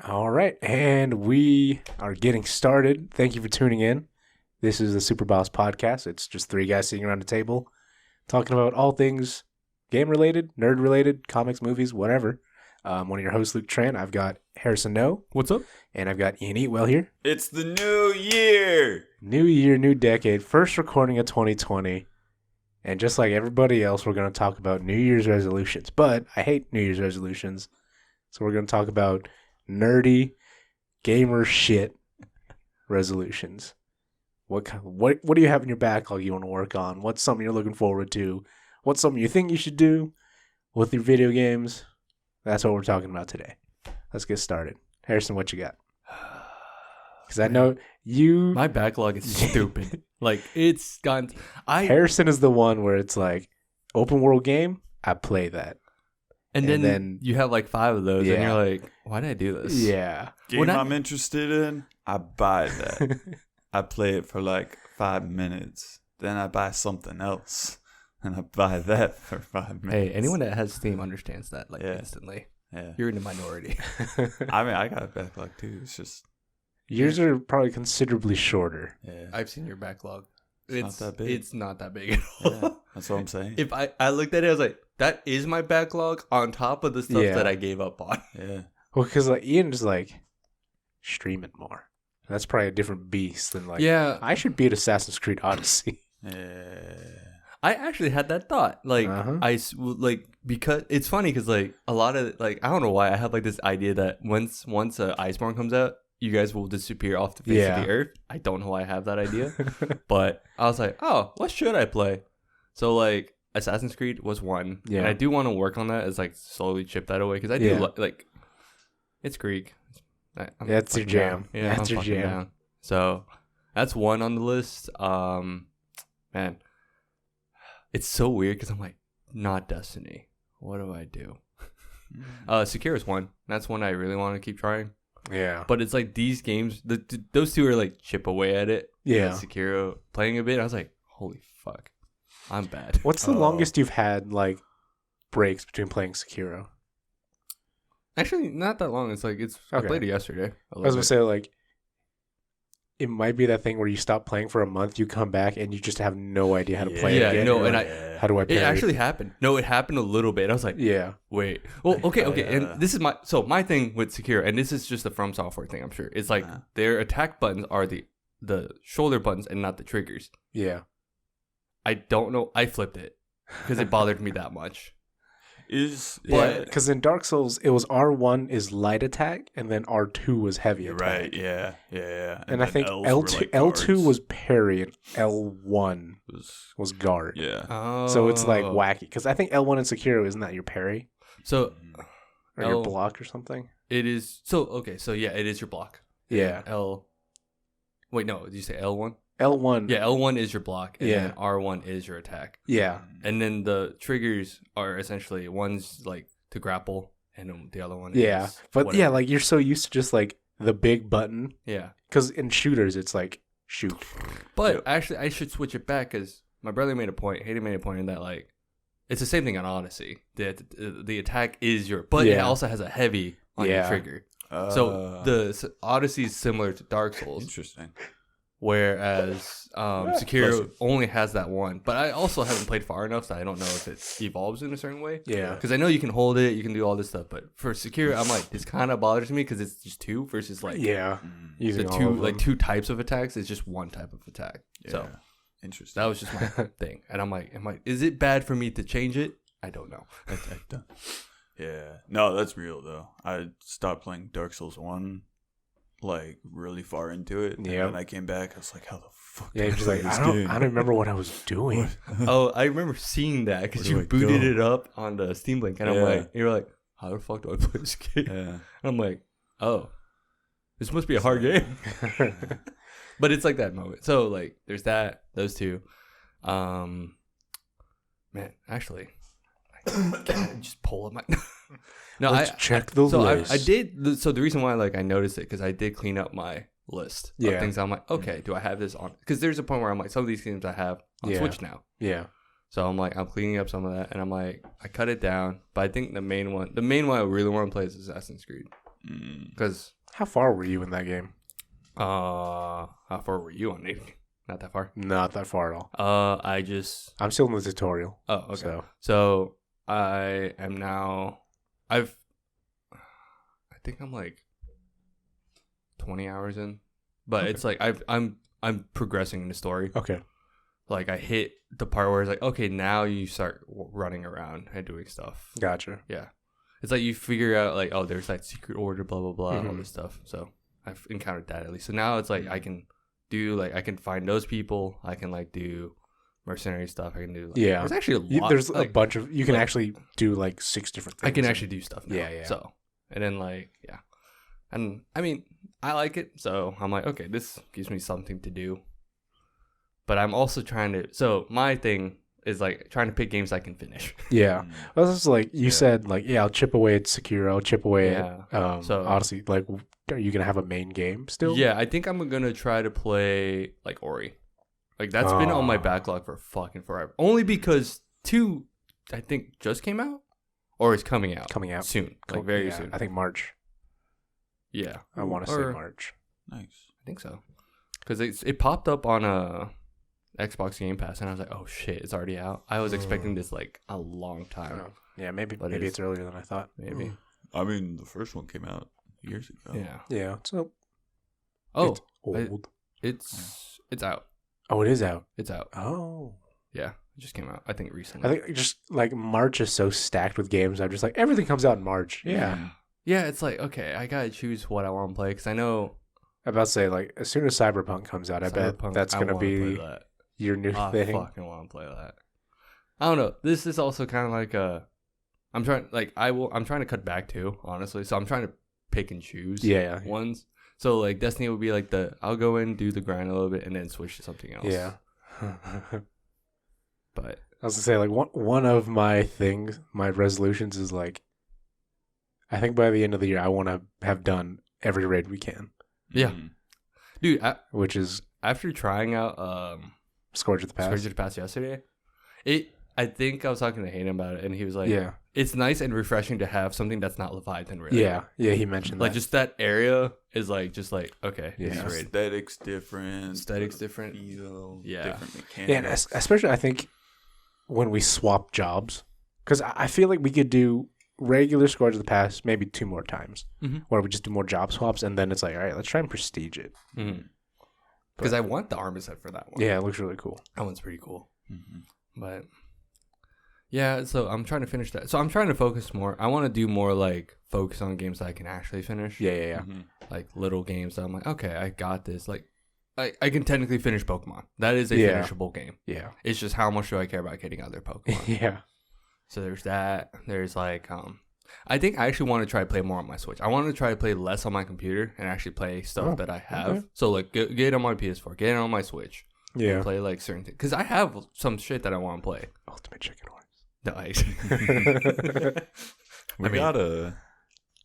All right, and we are getting started. Thank you for tuning in. This is the SuperBoss Podcast. It's just three guys sitting around a table talking about all things game-related, nerd-related, comics, movies, whatever. One of your hosts, Luc Tran. I've got Harrison Ngo. What's up? And I've got Ian Eatwell here. It's the new year. New year, new decade. First recording of 2020. And just like everybody else, we're going to talk about New Year's resolutions. But I hate New Year's resolutions. So we're going to talk about nerdy gamer shit resolutions. What do you have in your backlog you want to work on? What's something you're looking forward to? What's something you think you should do with your video games? That's what we're talking about today. Let's get started. Harrison, what you got? Because I know my backlog is stupid. Like, it's gone. Harrison is the one where it's like, open world game, I play that. And then you have like 5 of those, and you're like, why did I do this? Yeah. Game I'm interested in, I buy that. I play it for like 5 minutes. Then I buy something else. And I buy that for 5 minutes. Hey, anyone that has Steam understands that instantly. Yeah. You're in the minority. I mean, I got a backlog too. It's just... Yours are probably considerably shorter. Yeah. I've seen your backlog. It's not that big. It's not that big at all. Yeah, that's what I'm saying. If I looked at it, I was like, that is my backlog on top of the stuff that I gave up on. Yeah. Well, because like Ian is like, stream it more. That's probably a different beast than like, I should beat Assassin's Creed Odyssey. Yeah. I actually had that thought. Like, because it's funny because like a lot of like, I don't know why I have like this idea that once Iceborne comes out, you guys will disappear off the face of the earth. I don't know why I have that idea, but I was like, oh, what should I play? So like Assassin's Creed was one, and I do want to work on that as like slowly chip that away because I do like it's Greek. That's your jam. Down. Yeah, that's your jam. Down. So that's one on the list. Man, it's so weird because I'm like, not Destiny. What do I do? Sekira's one. That's one I really want to keep trying. Yeah. But it's like these games, those two are like chip away at it. Yeah. Sekiro playing a bit, I was like, holy fuck, I'm bad. What's the longest you've had like breaks between playing Sekiro? Actually, not that long. It's like I played it yesterday. I was gonna say like, it might be that thing where you stop playing for a month, you come back, and you just have no idea how to play it again. No, and how do I play it? Actually happened. No, it happened a little bit. I was like, wait. Well, okay. And this is my thing with Sekiro, and this is just a From Software thing, I'm sure. It's like their attack buttons are the shoulder buttons and not the triggers. Yeah. I don't know. I flipped it because it bothered me that much. Because in Dark Souls it was R1 is light attack and then R2 was heavy attack. Right, yeah. And I think L2 was parry and L1 was guard. Yeah. Oh. So it's like wacky because I think L1 in Sekiro isn't that your parry? So or your block or something? It is. So it is your block. Yeah. Wait, no, did you say L1? L1. Yeah, L1 is your block, and then R1 is your attack. Yeah. And then the triggers are essentially one's like to grapple, and then the other one is but whatever. like you're so used to just like the big button. Yeah. Because in shooters, it's like shoot. But actually, I should switch it back because my brother made a point. Hayden made a point in that like it's the same thing on Odyssey. The attack is but it also has a heavy on your trigger. So the Odyssey is similar to Dark Souls. Interesting. Whereas Sekiro only has that one. But I also haven't played far enough, so I don't know if it evolves in a certain way. Yeah. Because I know you can hold it, you can do all this stuff. But for Sekiro, I'm like, this kind of bothers me because it's just 2 versus like... Yeah. The 2 types of attacks is just 1 type of attack. Yeah. So interesting. that was just my thing. And I'm like, is it bad for me to change it? I don't know. Yeah. No, that's real, though. I stopped playing Dark Souls 1... like really far into it, and then I came back. I was like, "How the fuck?" Yeah, just like I don't remember what I was doing. I remember seeing that because you booted it up on the Steam Link, and I'm like, "You're like, how the fuck do I play this game?" Yeah. And I'm like, "Oh, this must be a hard game." But it's like that moment. So like, there's those 2. Man, actually, I just pull up my. No, Let's check the list. I did. So the reason why I noticed it because I did clean up my list of things. I'm like, okay, do I have this on? Because there's a point where I'm like, some of these games I have on Switch now. Yeah. So I'm like, I'm cleaning up some of that, and I'm like, I cut it down. But I think the main one I really want to play is Assassin's Creed. Because how far were you in that game? how far were you on it? Not that far. Not that far at all. I'm still in the tutorial. Oh, okay. So I am now. I think I'm like 20 hours in, but it's like I'm progressing in the story. Okay. Like I hit the part where it's like, okay, now you start running around and doing stuff. Gotcha. Yeah. It's like you figure out like, oh, there's that secret order, blah, blah, blah, all this stuff. So I've encountered that at least. So now it's like I can do like, I can find those people. I can like do mercenary stuff. I can do. Like, there's actually a lot. There's like, a bunch of, you can actually do like 6 different things. I can actually do stuff now. Yeah. So, and then like, yeah. And I mean, I like it. So I'm like, okay, this gives me something to do. But I'm also trying to, so my thing is like trying to pick games I can finish. Yeah. Well, this is like, you said like, I'll chip away at Sekiro, I'll chip away at Odyssey. Like, are you going to have a main game still? Yeah, I think I'm going to try to play like Ori. Like that's been on my backlog for fucking forever. Only because 2, I think, just came out or is coming out. Coming out. Soon. Like very soon. I think March. Yeah. I want to say March. Nice. I think so. Because it popped up on a Xbox Game Pass, and I was like, "Oh shit, it's already out." I was expecting this like a long time. Oh. Yeah, maybe it's earlier than I thought. Maybe. I mean, the first one came out years ago. Yeah. Yeah. So. Oh, it's old. It's out. Oh, it is out. It's out. Oh. Yeah, it just came out. I think recently. I think just like March is so stacked with games. I'm just like everything comes out in March. Yeah. Yeah, it's like okay, I gotta choose what I want to play because I know. I'm about to say like as soon as Cyberpunk comes out, I bet that's gonna be your new thing. I fucking want to play that. I don't know. This is also kind of like I'm trying to cut back too, honestly. So I'm trying to pick and choose. Ones. So like Destiny would be like I'll go in, do the grind a little bit, and then switch to something else. Yeah. But I was gonna say like one of my resolutions is like, I think by the end of the year I want to have done every raid we can. Yeah, dude. Which is after trying out Scourge of the Past yesterday. I think I was talking to Hayden about it, and he was like, "Yeah, it's nice and refreshing to have something that's not Leviathan, really." Yeah, he mentioned like that. just that area is like okay. Yeah, aesthetics different, feel, different mechanics. Yeah, and especially I think when we swap jobs, because I feel like we could do regular Scourge of the Past maybe 2 more times, where we just do more job swaps, and then it's like, all right, let's try and prestige it. Because I want the armor set for that one. Yeah, it looks really cool. That one's pretty cool. But yeah, so I'm trying to finish that. So I'm trying to focus more. I want to do more like focus on games that I can actually finish. Yeah. Like little games that I'm like, okay, I got this. Like I can technically finish Pokemon. That is a finishable game. Yeah. It's just how much do I care about getting other Pokemon? Yeah. So there's that. There's like I think I actually want to try to play more on my Switch. I want to try to play less on my computer and actually play stuff that I have. Okay. So like get it on my PS4, get it on my Switch. Yeah. Play like certain things because I have some shit that I want to play. Ultimate Chicken Horse. Nice.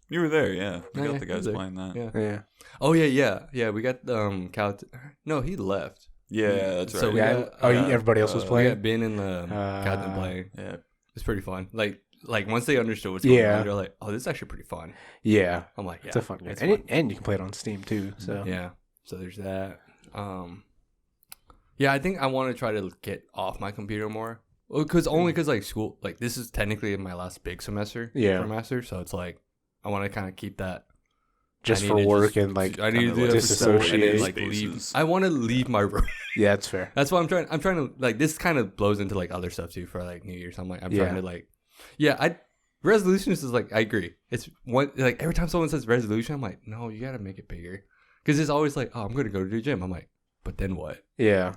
You were there, yeah. We got the guys playing that. Yeah. Oh yeah. We got Cal. No, he left. Yeah, that's right. So everybody else was playing. We got Ben and the Captain playing. Yeah, it's pretty fun. Like once they understood what's going on, they're like, "Oh, this is actually pretty fun." Yeah, I'm like, it's a fun game, and you can play it on Steam too. So yeah, so there's that. Yeah, I think I want to try to get off my computer more. Well, because like school, like this is technically my last big semester for master, so it's like I want to kind of keep that just for work and like I need to do that disassociate, like leave. I want to leave my room. Yeah, that's fair. That's why I'm trying to like this kind of blows into like other stuff too for like New Year's. I'm trying to like resolutions is like I agree. It's one like every time someone says resolution, I'm like, no, you got to make it bigger because it's always like, oh, I'm going to go to the gym. I'm like, but then what? Yeah.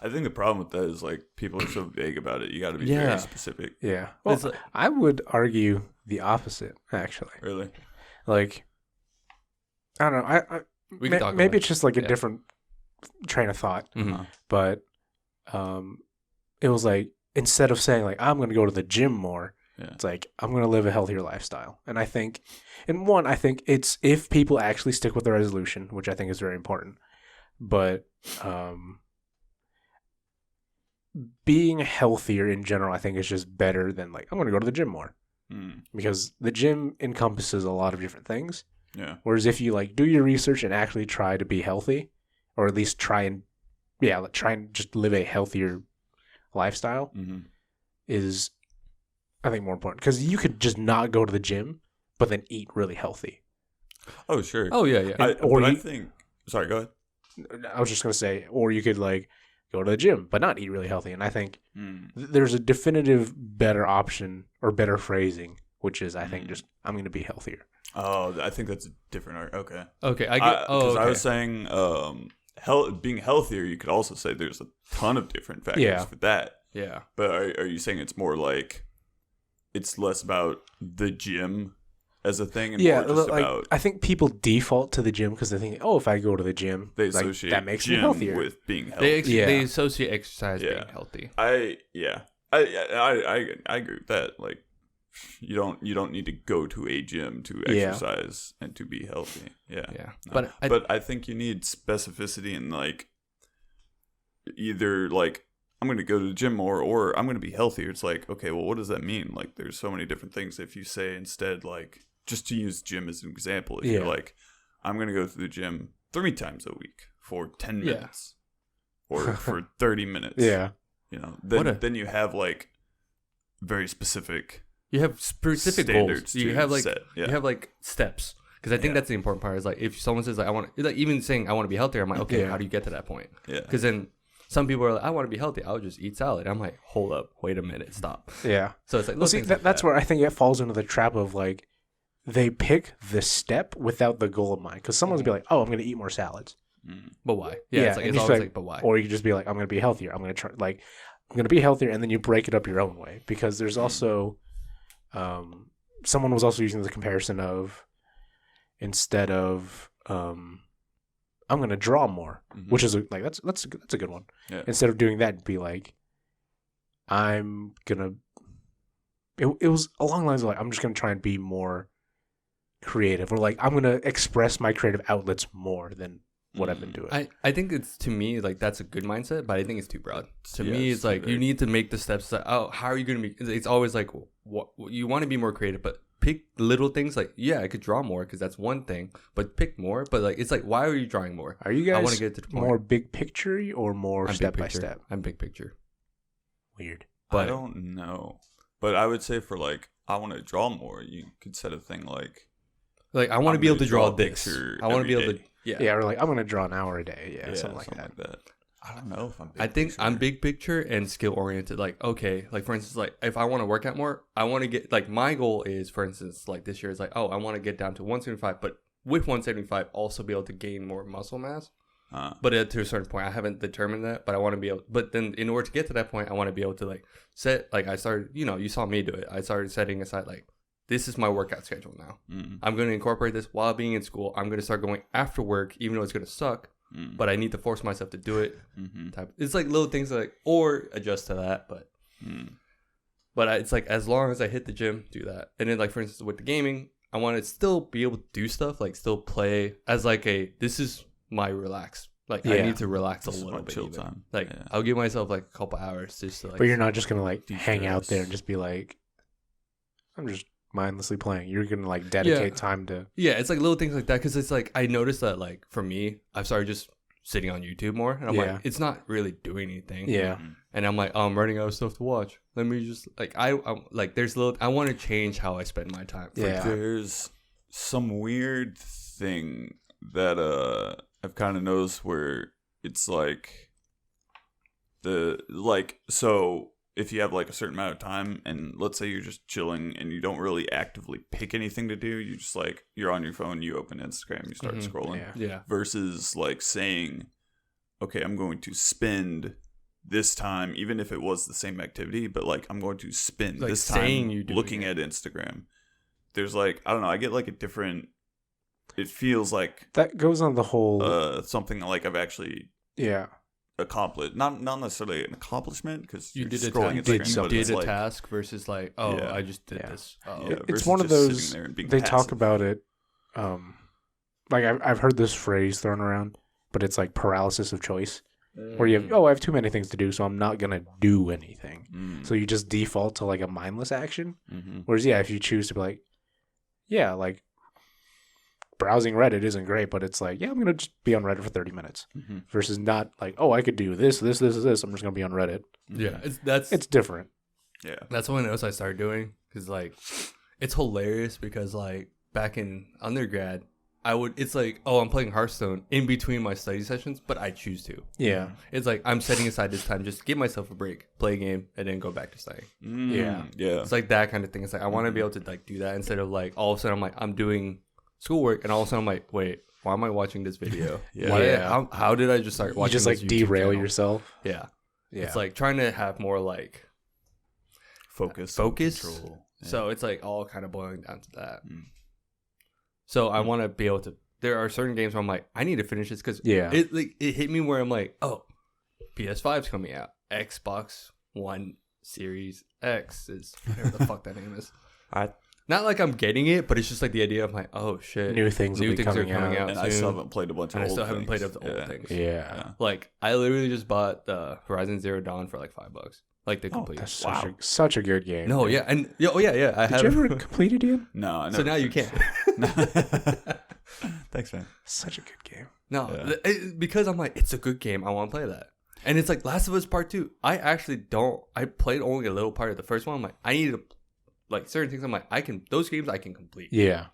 I think the problem with that is like people are so vague about it. You got to be very specific. Yeah. Well, like, I would argue the opposite, actually. Really? Like, I don't know. Maybe it's just like a different train of thought. But it was like instead of saying like I'm going to go to the gym more, it's like I'm going to live a healthier lifestyle. And I think, it's if people actually stick with the resolution, which I think is very important. But being healthier in general, I think is just better than like I'm going to go to the gym more because the gym encompasses a lot of different things. Yeah. Whereas if you like do your research and actually try to be healthy, or at least try and just live a healthier lifestyle, is I think more important, because you could just not go to the gym but then eat really healthy. Oh sure. Oh yeah. I think. Sorry, go ahead. I was just gonna say, or you could like go to the gym but not eat really healthy. And I think there's a definitive better option or better phrasing, which is I think just I'm going to be healthier. Oh, I think that's a different. Okay, I get. I was saying, being healthier. You could also say there's a ton of different factors for that. Yeah. But are you saying it's more like it's less about the gym as a thing, and more just like, about? I think people default to the gym because they think, oh, if I go to the gym, They associate that makes gym me healthier with being healthy. They associate exercise being healthy. I agree with that. Like, you don't need to go to a gym to exercise and to be healthy. Yeah. No. But I think you need specificity in like either like I'm going to go to the gym more or I'm going to be healthier. It's like, okay, well, what does that mean? Like, there's so many different things. If you say instead, like, just to use gym as an example, if you're like, I'm going to go to the gym 3 times a week for 10 minutes or for 30 minutes. Yeah. You know, then you have like very specific. You have specific goals. You have like you have like steps. Because I think that's the important part. Is like if someone says like I want, like even saying I want to be healthier, I'm like, okay, how do you get to that point? Yeah. Because then some people are like, I want to be healthy. I'll just eat salad. I'm like, hold up, wait a minute, stop. Yeah. So it's like, well, see, that's where I think it falls into the trap of like they pick the step without the goal in mind. Because someone's be like, oh, I'm going to eat more salads. But why? Yeah, it's always like, but why? Or you could just be like, I'm going to be healthier. I'm going to try, like, I'm going to be healthier, and then you break it up your own way. Because there's also, someone was also using the comparison of, instead of, I'm going to draw more, which is like that's a good one. Yeah. Instead of doing that, be like, I'm gonna. It was along the lines of like, I'm just gonna try and be more creative, or like I'm gonna express my creative outlets more than what I've been doing. I think it's, to me, like that's a good mindset, but I think it's too broad. To me, it's like you need to make the steps that, oh, how are you gonna be? It's always like, what you want to be more creative, but pick little things. Like, yeah, I could draw more because that's one thing, but pick more. But like, it's like, why are you drawing more? Are you guys I want to get to the point. More big picture or more step by step? I'm big picture. Weird. But I don't know. But I would say for like, I want to draw more, you could set a thing like I want to be able to draw this. I want to be able to. Yeah, or like I'm going to draw an hour a day. Yeah, something like that. I don't know if I'm big I think picture. I'm big picture and skill oriented. Like, okay, like for instance, like if I want to work out more, I want to get, like, my goal is, for instance, like this year is like, oh, I want to get down to 175, but with 175 also be able to gain more muscle mass. But to a certain point, I haven't determined that, but I want to be able, but then in order to get to that point, I want to be able to like set, like I started, you saw me do it. I started setting aside like, this is my workout schedule now. I'm going to incorporate this while being in school. I'm going to start going after work, even though it's going to suck. But I need to force myself to do it. It's like little things like, or adjust to that. But it's like, as long as I hit the gym, do that. And then like, for instance, with the gaming, I want to still be able to do stuff, like still play as like this is my relax. Like I need to relax a little bit. Chill time. Like I'll give myself like a couple hours just to like. But you're not just going to like hang out there and just be like, I'm just mindlessly playing. You're gonna like dedicate time to it's like little things like that, because it's like I noticed that like for me, I've started just sitting on YouTube more, and I'm like, it's not really doing anything. And I'm like, oh, I'm running out of stuff to watch. Let me just like I'm like, there's little, I want to change how I spend my time. There's some weird thing that I've kind of noticed where it's like so if you have like a certain amount of time, and let's say you're just chilling and you don't really actively pick anything to do, you just like, you're on your phone, you open Instagram, you start scrolling. Versus like saying, okay, I'm going to spend this time, even if it was the same activity, but like I'm going to spend like this time looking at Instagram. There's like, I don't know, I get like a different, it feels like that goes on the whole something like I've actually accomplished, not necessarily an accomplishment, because you did scrolling Instagram, did a task versus like, oh, I just did this. It's one of those, they talk about it, like I've heard this phrase thrown around, but it's like paralysis of choice, where you have, I have too many things to do, so I'm not gonna do anything. So you just default to like a mindless action. Whereas if you choose to be like, like browsing Reddit isn't great, but it's like, yeah, I'm gonna just be on Reddit for 30 minutes versus not like, oh, I could do this. I'm just gonna be on Reddit. Yeah, it's different. Yeah, that's one else I started doing because like it's hilarious because like back in undergrad. It's like, oh, I'm playing Hearthstone in between my study sessions, but I choose to. Yeah. It's like, I'm setting aside this time just to give myself a break, play a game, and then go back to studying. Yeah. It's like that kind of thing. It's like, I want to be able to like do that instead of like, all of a sudden I'm like, I'm doing schoolwork, and all of a sudden I'm like, wait, why am I watching this video? How did I just start watching You just like this derail channel? yourself. Yeah. It's like trying to have more like focus. Control. Yeah. So it's like all kind of boiling down to that. So I want to be able to. There are certain games where I'm like, I need to finish this because it hit me where I'm like, oh, PS5's coming out, Xbox One Series X is whatever the fuck that name is. Not like I'm getting it, but it's just like the idea of like, oh shit, new things are coming out, and I still haven't played a bunch of old things. I still haven't played the old things. Yeah, like I literally just bought the Horizon Zero Dawn for like $5. Like the complete. That's such a good game. No, yeah, and Did you ever complete it, Ian? No, I never. So now you can't. Thanks, man. Such a good game. No, because I'm like, it's a good game. I want to play that. And it's like Last of Us Part 2. I actually don't. I played only a little part of the first one. I'm like, I need to, like certain things. I'm like, those games I can complete. Yeah.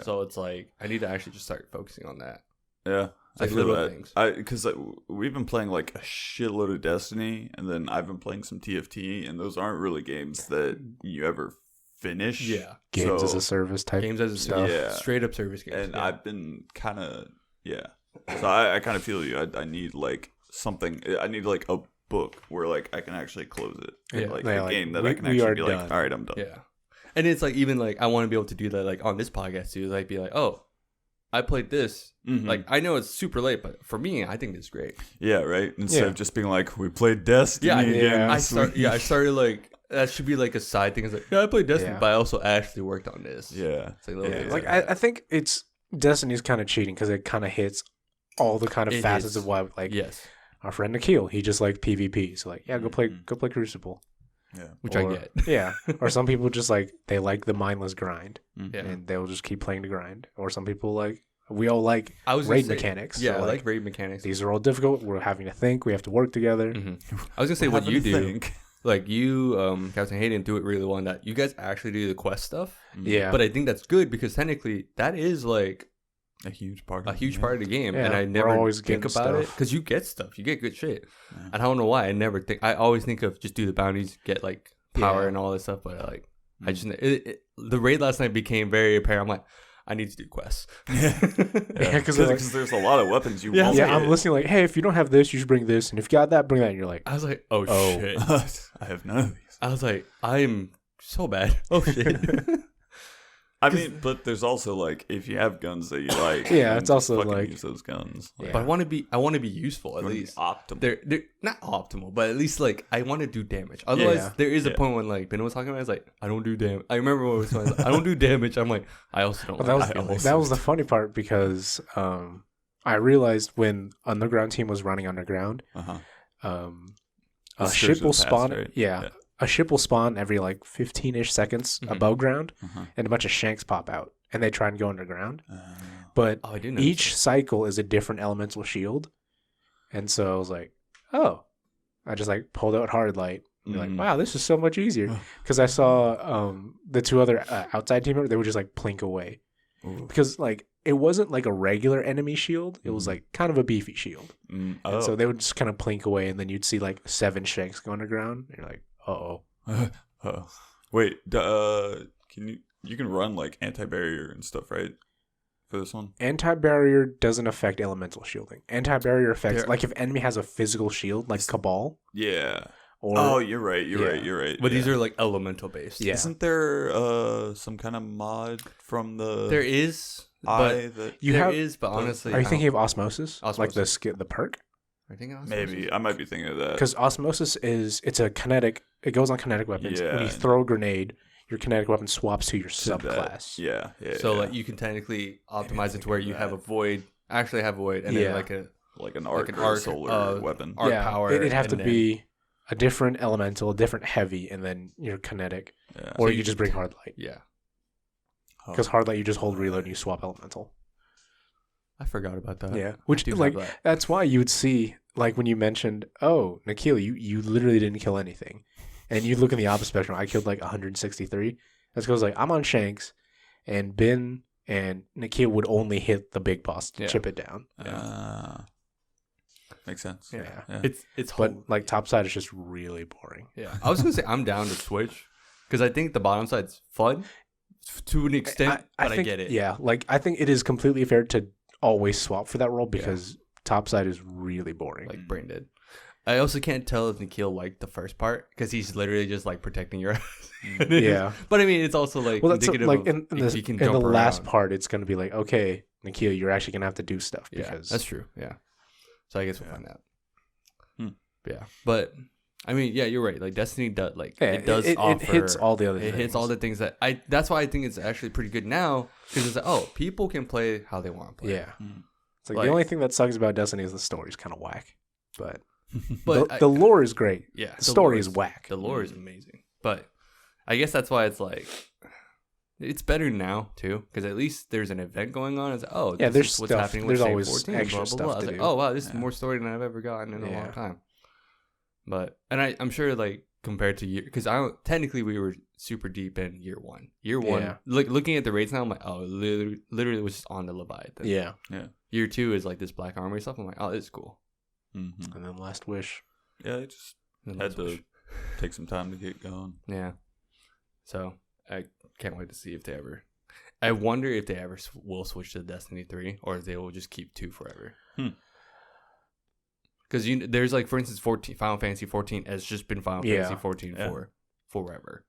So it's like I need to actually just start focusing on that. Yeah. It's like little things. Because we've been playing like a shitload of Destiny, and then I've been playing some TFT, and those aren't really games that you ever finish. Yeah, games as a service type. Games as a stuff. Yeah, straight up service games. And I've been kind of So I kind of feel you. I need like something. I need like a book where like I can actually close it. Yeah, like a game that I can actually be like, all right, I'm done. Yeah, and it's like even like I want to be able to do that like on this podcast too. Like be like, oh, I played this. Like I know it's super late, but for me, I think it's great. Yeah, right. Instead of just being like, we played Destiny again. I started like that should be like a side thing. It's like, I played Destiny, but I also actually worked on this. Yeah, it's like I think it's Destiny's kind of cheating because it kind of hits all the kind of facets of why like our friend Nikhil, he just like PvP. So like go play Crucible. Yeah, which I get. Yeah, or some people just like they like the mindless grind, yeah, and they'll just keep playing the grind. Or some people like we all like raid mechanics. Yeah, so I like raid mechanics. These are all difficult. We're having to think. We have to work together. I was gonna say what you do. Like you, Captain Hayden, do it really well in that you guys actually do the quest stuff. Yeah, but I think that's good because technically that is like a huge part of the game, yeah, and I never always think about it because you get stuff, you get good shit. And I don't know why I always think of just do the bounties, get like power and all this stuff, but like I just the raid last night became very apparent. I'm like, I need to do quests. Because there's a lot of weapons you want. Yeah, I'm listening like, hey, if you don't have this, you should bring this, and if you got that, bring that. And you're like, I was like, oh shit, I have none of these. I was like, I'm so bad. Oh shit. I mean, but there's also like if you have guns that you like, it's also like use those guns. But I want to be useful at least. Optimal. They're not optimal, but at least like I want to do damage. Otherwise, there is a point when like Ben was talking about, it's like I don't do damage. I remember when it was like, I don't do damage. I'm like I also don't. That was the funny part because I realized when Underground team was running Underground, a ship will spawn. Right? Yeah. A ship will spawn every like 15-ish seconds above ground, and a bunch of shanks pop out, and they try and go underground. But each cycle is a different elemental shield, and so I was like, oh, I just like pulled out hard light. And be like, wow, this is so much easier because I saw the two other outside team members, they would just like plink away because like it wasn't like a regular enemy shield; it was like kind of a beefy shield, and so they would just kind of plink away, and then you'd see like 7 shanks go underground, and you're like. Wait, you can run like anti-barrier and stuff, right? For this one? Anti-barrier doesn't affect elemental shielding. Anti-barrier affects like if enemy has a physical shield like Cabal. Yeah. Or, you're right. You're right. But these are like elemental based. Yeah. Isn't there some kind of mod from the There is, but honestly, are you thinking of Osmosis? Like the perk? Maybe I might be thinking of that because Osmosis it's a kinetic. It goes on kinetic weapons. When you throw a grenade, your kinetic weapon swaps to your subclass. Yeah. So like you can technically optimize it to where you have a void, and then like an arc or a solar weapon. Arc power. It'd have to be a different elemental, a different heavy, and then your kinetic, or you just bring hard light. Yeah. Because hard light, you just hold reload and you swap elemental. I forgot about that. Yeah, which like that's why you would see like when you mentioned, oh, Nikhil, you literally didn't kill anything, and you look in the opposite spectrum. I killed like 163. That's because like I'm on Shanks, and Bin and Nikhil would only hit the big boss to chip it down. Makes sense. Yeah. It's but like top side is just really boring. Yeah, I was gonna say I'm down to switch because I think the bottom side's fun to an extent, but I get it. Yeah, like I think it is completely fair to always swap for that role because top side is really boring. Like Brain did. I also can't tell if Nikhil liked the first part because he's literally just like protecting your ass. Yeah, but I mean, it's also like indicative like of in the last part, it's gonna be like, okay, Nikhil, you're actually gonna have to do stuff because that's true. Yeah. So I guess we'll find out. Yeah, but I mean, yeah, you're right. Like Destiny does, it hits all the other. It hits all the things that That's why I think it's actually pretty good now because it's like, people can play how they want to play. Yeah, it's like the only thing that sucks about Destiny is the story's kind of whack, but the lore is great. Yeah, the story is whack. The lore is amazing, but I guess that's why it's like. It's better now too, because at least there's an event going on. It's there's what's stuff. happening. There's with always 14, extra blah, blah, stuff blah. I was to like, do. oh wow, this is more story than I've ever gotten in a long time. But I'm sure like compared to year, because technically we were super deep in year one. Year one, like looking at the rates now, I'm like, oh, literally was just on the Leviathan. Yeah. Year two is like this Black Armory stuff. I'm like, oh, this is cool. Mm-hmm. And then Last Wish. Yeah, it just had to take some time to get going. Yeah. So I can't wait to see if they ever. I wonder if they ever will switch to Destiny 3 or if they will just keep 2 forever. Because there's like, for instance, Final Fantasy 14 has just been Final Fantasy 14 for forever.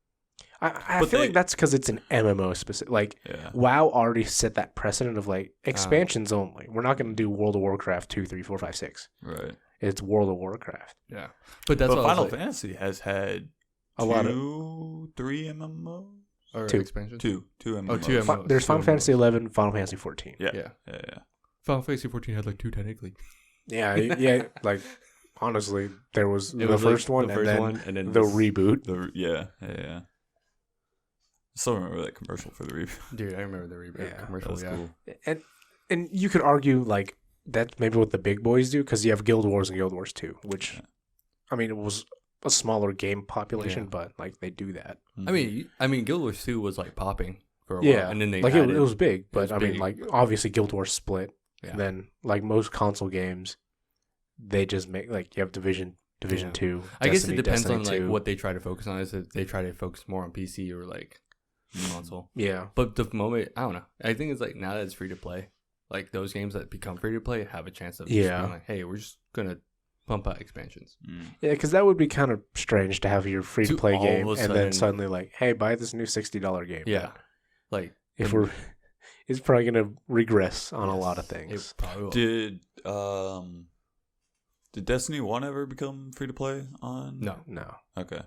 I feel like that's because it's an MMO specific. Like WoW already set that precedent of like expansions only. We're not going to do World of Warcraft 2, 3, 4, 5, 6. Right. It's World of Warcraft. Yeah, but Final Fantasy has had a lot of 3 MMOs. Or expansions? 2 MMOs. Oh, 2 MMOs. There's Final Fantasy 11, Final Fantasy 14. Yeah. Final Fantasy 14 had like 2 technically. Yeah. Like honestly, there was the first one, and then the reboot. I still remember that commercial for the reboot. Dude, I remember the reboot commercial. Cool. And you could argue like that's maybe what the big boys do because you have Guild Wars and Guild Wars 2, which I mean it was a smaller game population, but like they do that. I mean, Guild Wars 2 was like popping for a while, and then they it was big, but I mean, like obviously Guild Wars split. And then like most console games, they just make like you have Division 2. I guess it depends on like what they try to focus on. Is if they try to focus more on PC or like console. Yeah, but the moment I don't know. I think it's like now that it's free to play, like those games that become free to play have a chance of just being like, hey, we're just gonna pump out expansions. Yeah, because that would be kind of strange to have your free to play game and then suddenly like, hey, buy this new $60 game. Yeah, like if it's probably gonna regress on a lot of things. It probably will. Did Destiny 1 ever become free to play on? No. Okay.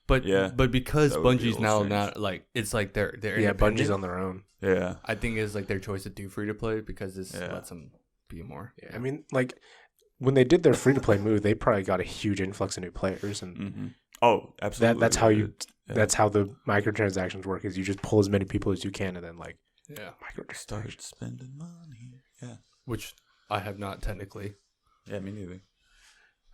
But because Bungie's now not like it's like they're Bungie's on their own. Yeah, I think it's like their choice to do free to play because this lets them be more. Yeah, I mean like. When they did their free-to-play move, they probably got a huge influx of new players, and oh, absolutely, that's how that's how the microtransactions work. Is you just pull as many people as you can, and then like start spending money. Yeah, which I have not technically. Yeah, me neither.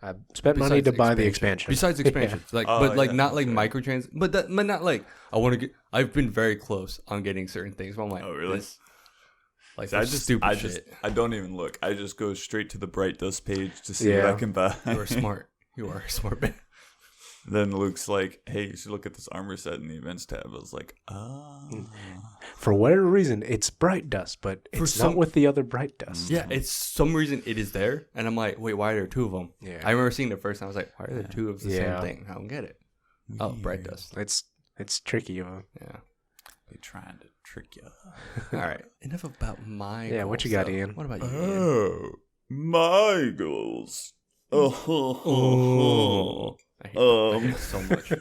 I spent money to buy the expansion. Besides expansions, like not like microtrans, but not like I want to get. I've been very close on getting certain things. But I'm like, oh really? Like so I don't even look. I just go straight to the Bright Dust page to see what I can buy. You are smart. You are a smart man. Then Luke's like, "Hey, you should look at this armor set in the events tab." I was like, For whatever reason, it's Bright Dust, but it's not with the other Bright Dust. Yeah, it's some reason it is there, and I'm like, wait, why are there 2 of them? Yeah, I remember seeing the first, and I was like, why are there 2 of the same thing? I don't get it. Weird. Oh, Bright Dust. It's tricky, Yeah. They're trying to trick you. All right. Enough about my goals, what you got, Ian? What about you, Ian? Oh, my goals. I hate it so much.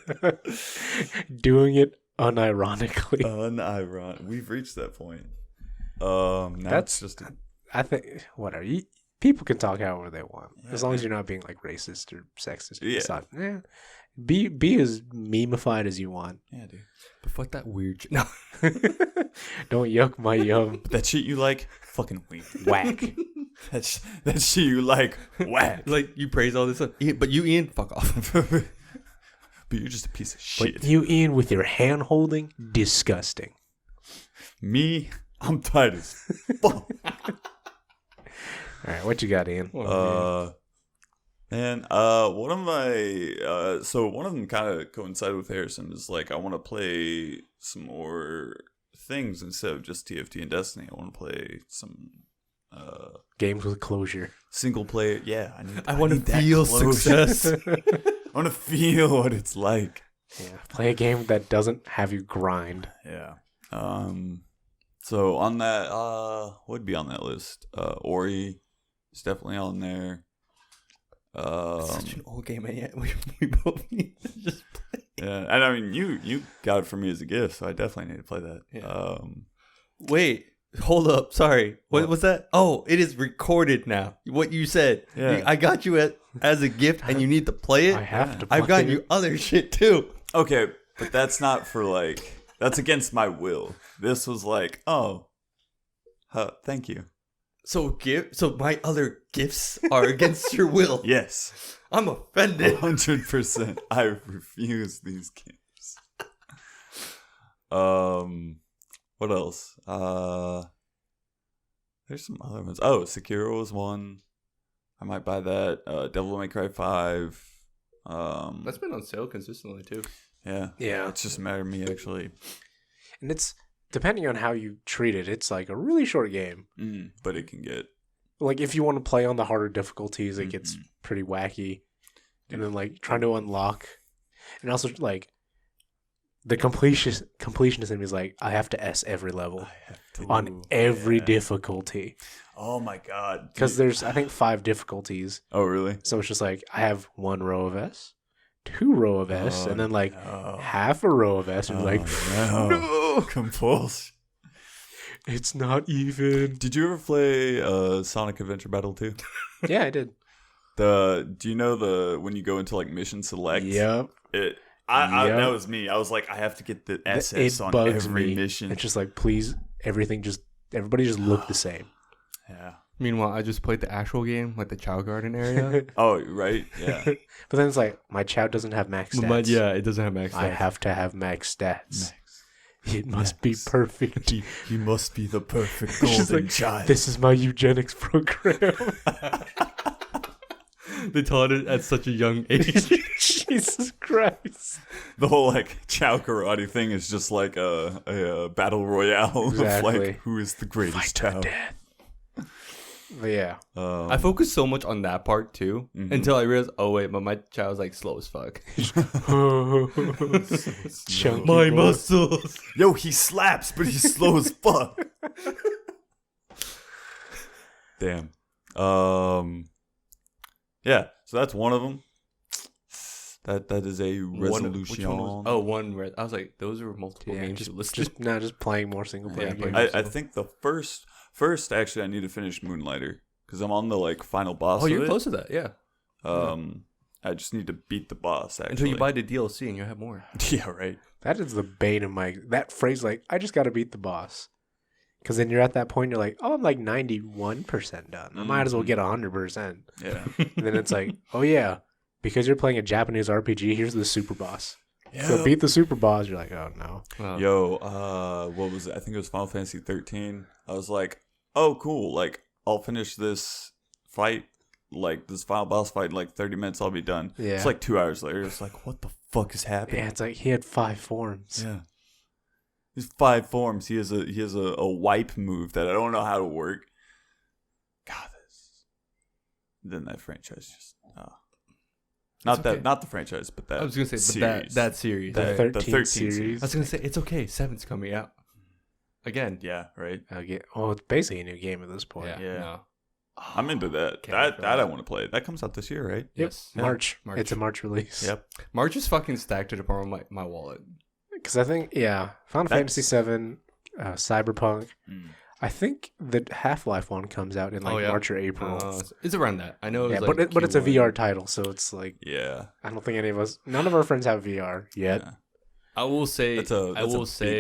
Doing it unironically. We've reached that point. That's just. I think whatever. People can talk however they want, as long as you're not being like racist or sexist. Yeah. Be as memeified as you want. Yeah, dude. But fuck that weird shit. No. Don't yuck my yum. That shit you like, fucking weak. Whack. That shit you like, whack. Like, you praise all this stuff. But you, Ian, fuck off. But you're just a piece of shit. But you, Ian, with your hand holding, disgusting. Me, I'm tight as fuck. All right, what you got, Ian? And one of my one of them kind of coincided with Harrison. Is like I want to play some more things instead of just TFT and Destiny. I want to play some games with closure. Single player. Yeah, I want to feel success. I want to feel what it's like. Yeah, play a game that doesn't have you grind. Yeah. So on that, what would be on that list? Ori is definitely on there. It's such an old game, and yet we both need to just play. Yeah, and I mean, you got it for me as a gift, so I definitely need to play that. Yeah. Wait, hold up. Sorry, what was that? Oh, it is recorded now. What you said. Yeah. I got you as a gift, and you need to play it. I have to play I've gotten you other shit too. Okay, but that's not for like. That's against my will. This was like, thank you. So my other gifts are against your will. Yes. I'm offended. 100%. I refuse these games. What else? There's some other ones. Oh, Sekiro was one. I might buy that. Devil May Cry 5. That's been on sale consistently too. Yeah. It's just a matter of me actually. And it's depending on how you treat it. It's like a really short game. But it can get like if you want to play on the harder difficulties, it gets pretty wacky. And then like trying to unlock, and also like the completionist in me is like I have to S every level on every difficulty. Oh my god! Because there's I think 5 difficulties. Oh really? So it's just like I have 1 row of S, 2 row of S, and then like half a row of S, and like no compulsion. It's not even. Did you ever play Sonic Adventure Battle 2? Yeah, I did. Do you know when you go into like mission select? Yep. That was me. I was like, I have to get the SS on every mission. It's just like, please, everybody just look the same. Yeah. Meanwhile, I just played the actual game, like the Chow Garden area. Oh, right. Yeah. But then it's like, my Chow doesn't have max stats. Yeah, it doesn't have max stats. I have to have max stats. It must be perfect. He must be the perfect golden child. This is my eugenics program. They taught it at such a young age. Jesus Christ. The whole like Chow karate thing is just like a battle royale of like who is the greatest Chow. But yeah. I focused so much on that part too until I realized, oh wait, but my Chow's like slow as fuck. My muscles. Yo, he slaps, but he's slow as fuck. Damn. Yeah, so that's one of them. That is a resolution. One. I was like, those are multiple games. Just playing more single player games. I think the first actually I need to finish Moonlighter because I'm on the like final boss. Oh, you're close to that, yeah. I just need to beat the boss actually. Until you buy the DLC and you have more. Yeah, right. That is the bane of that phrase. Like, I just got to beat the boss. Because then you're at that point, you're like, oh, I'm like 91% done. I might as well get 100%. Yeah. And then it's like, oh, yeah, because you're playing a Japanese RPG, here's the Superboss. Yeah. So beat the Superboss, you're like, oh, no. Yo, what was it? I think it was Final Fantasy 13. I was like, oh, cool. Like, I'll finish this fight, like this final boss fight in like 30 minutes, I'll be done. Yeah. It's like 2 hours later. It's like, what the fuck is happening? Yeah, it's like he had 5 forms. Yeah. There's 5 forms. He has a wipe move that I don't know how to work. God, then that franchise just not the franchise, but that I was gonna say series. that series, the 13 series. I was gonna say it's okay. 7's coming out again. Yeah, right. Well, it's basically a new game at this point. Yeah. No. I'm into that. That I want to play. That comes out this year, right? Yes. March. It's a March release. Yep. March is fucking stacked to the point of my wallet. Because I think, Final Fantasy VII, Cyberpunk. I think the Half-Life one comes out in March or April. It's around that. I know. Yeah, but it's a VR title, so it's like yeah. I don't think none of our friends have VR yet. Yeah. I will say,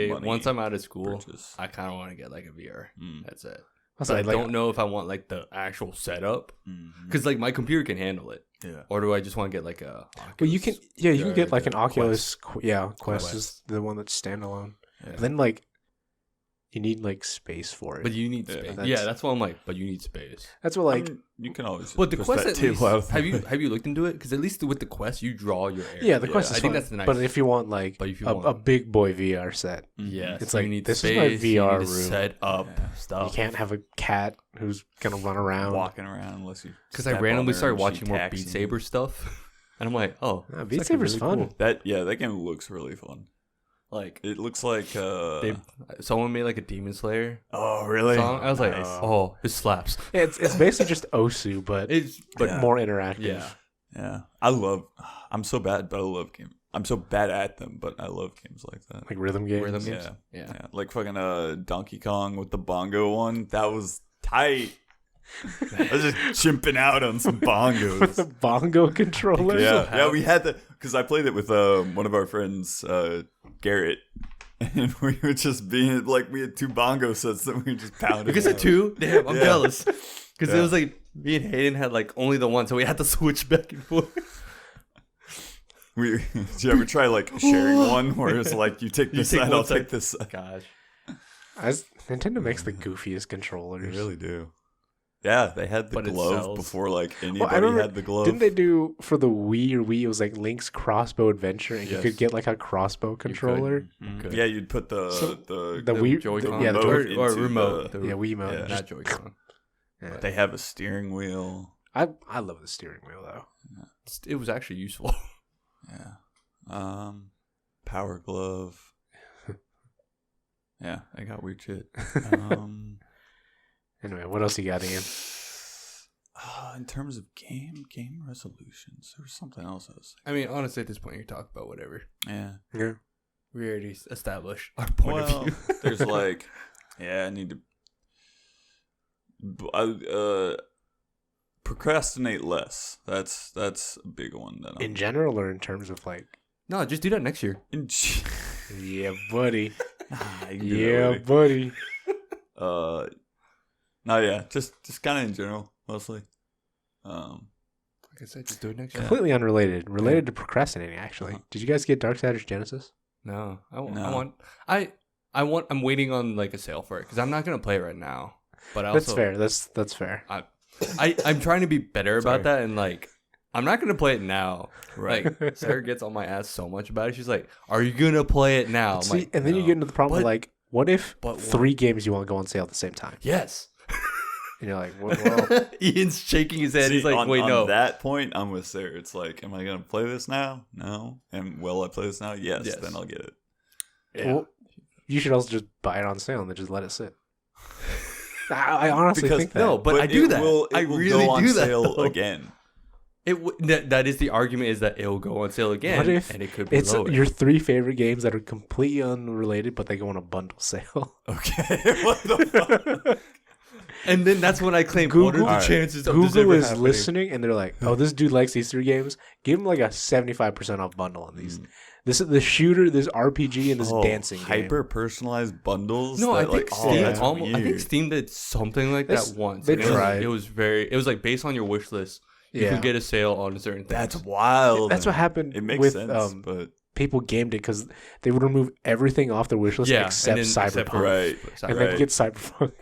once I'm out of school, purchase. I kind of want to get like a VR. That's it. But I don't know if I want like the actual setup because like my computer can handle it. Yeah. Or do I just want to get like a? Oculus, well, you can. Yeah, you can get like an Oculus. Quest is the one that's standalone. Yeah. But then like. You need like space for it. But you need space. Yeah, that's why I'm like. But you need space. That's what like you can always. But the Quest at least, have you looked into it? Because at least with the Quest, you draw your area. Yeah, the Quest is I think that's the nice. But if you want like a big boy VR set, it's like need this space, is my VR room. Set up stuff. You can't have a cat who's gonna run around, walking around unless you. Because I randomly started watching more Beat Saber stuff, and I'm like, oh, Beat Saber's fun. Cool. That game looks really fun. Like it looks like someone made like a Demon Slayer. Oh really? Song. I was like, oh, it slaps. Yeah, it's basically just Osu, but more interactive. Yeah. I'm so bad, but I love games. I'm so bad at them, but I love games like that. Like rhythm games. Yeah. Like fucking Donkey Kong with the bongo one. That was tight. I was just chimping out on some bongos with the bongo controller. Yeah, we had that because I played it with one of our friends, Garrett, and we were just being like we had 2 bongo sets that we were just pounding. Because of 2, damn, I'm jealous. Because it was like me and Hayden had like only the one, so we had to switch back and forth. Did you ever try like sharing one where it's like you take this side, I'll take this side? Gosh, Nintendo makes the goofiest controllers. They really do. Yeah, they had the glove before like anybody had the glove. Didn't they do for the Wii or Wii? It was like Link's Crossbow Adventure, and you could get like a crossbow controller. Yeah, you'd put the Wii Joy-Con, or remote. Wii mode, not Joy-Con. Yeah. They have a steering wheel. I love the steering wheel though. Yeah. It was actually useful. Yeah. Power glove. Yeah, I got weird shit. Anyway, what else you got, Ian? In terms of game resolutions, there was something else I was thinking. I mean, honestly, at this point, you're talking about whatever. Yeah. We already established our point of view. There's like, I need to procrastinate less. That's a big one. In general, or in terms of like? No, just do that next year. Yeah, buddy. Yeah, buddy. No, yeah, just kind of in general, mostly. Like I said, just do it next year. Completely unrelated. Related to procrastinating, actually. Did you guys get Darksiders Genesis? No. I'm waiting on like a sale for it because I'm not gonna play it right now. But that's fair. That's fair. I'm trying to be better about that, and like I'm not gonna play it now. Right. Like Sarah gets on my ass so much about it. She's like, "Are you gonna play it now?" See, and then you get into the problem like, what if 3 games you want to go on sale at the same time? Yes. And you're like, well. Ian's shaking his head. He's like, wait, no. On that point, I'm with Sarah. It's like, am I going to play this now? No. And will I play this now? Yes. Then I'll get it. Yeah. Well, you should also just buy it on sale and then just let it sit. I honestly think that. No, but I do that. I really go on do that. Sale again. That is the argument, is that it'll go on sale again. What if and it could be it's lower. Your 3 favorite games that are completely unrelated, but they go on a bundle sale? Okay. What the fuck? And then that's when I claim, what are the chances of this Google ever is happening? listening, and they're like, oh, this dude likes these 3 games. Give him like a 75% off bundle on these. This is the shooter, this RPG, and this dancing game. Hyper-personalized bundles? No, I think Steam did something like that once. They tried. It was like based on your wish list. You could get a sale on certain things. That's wild. That's what happened with sense, but people gamed it because they would remove everything off their wish list except Cyberpunk. And then get Cyberpunk.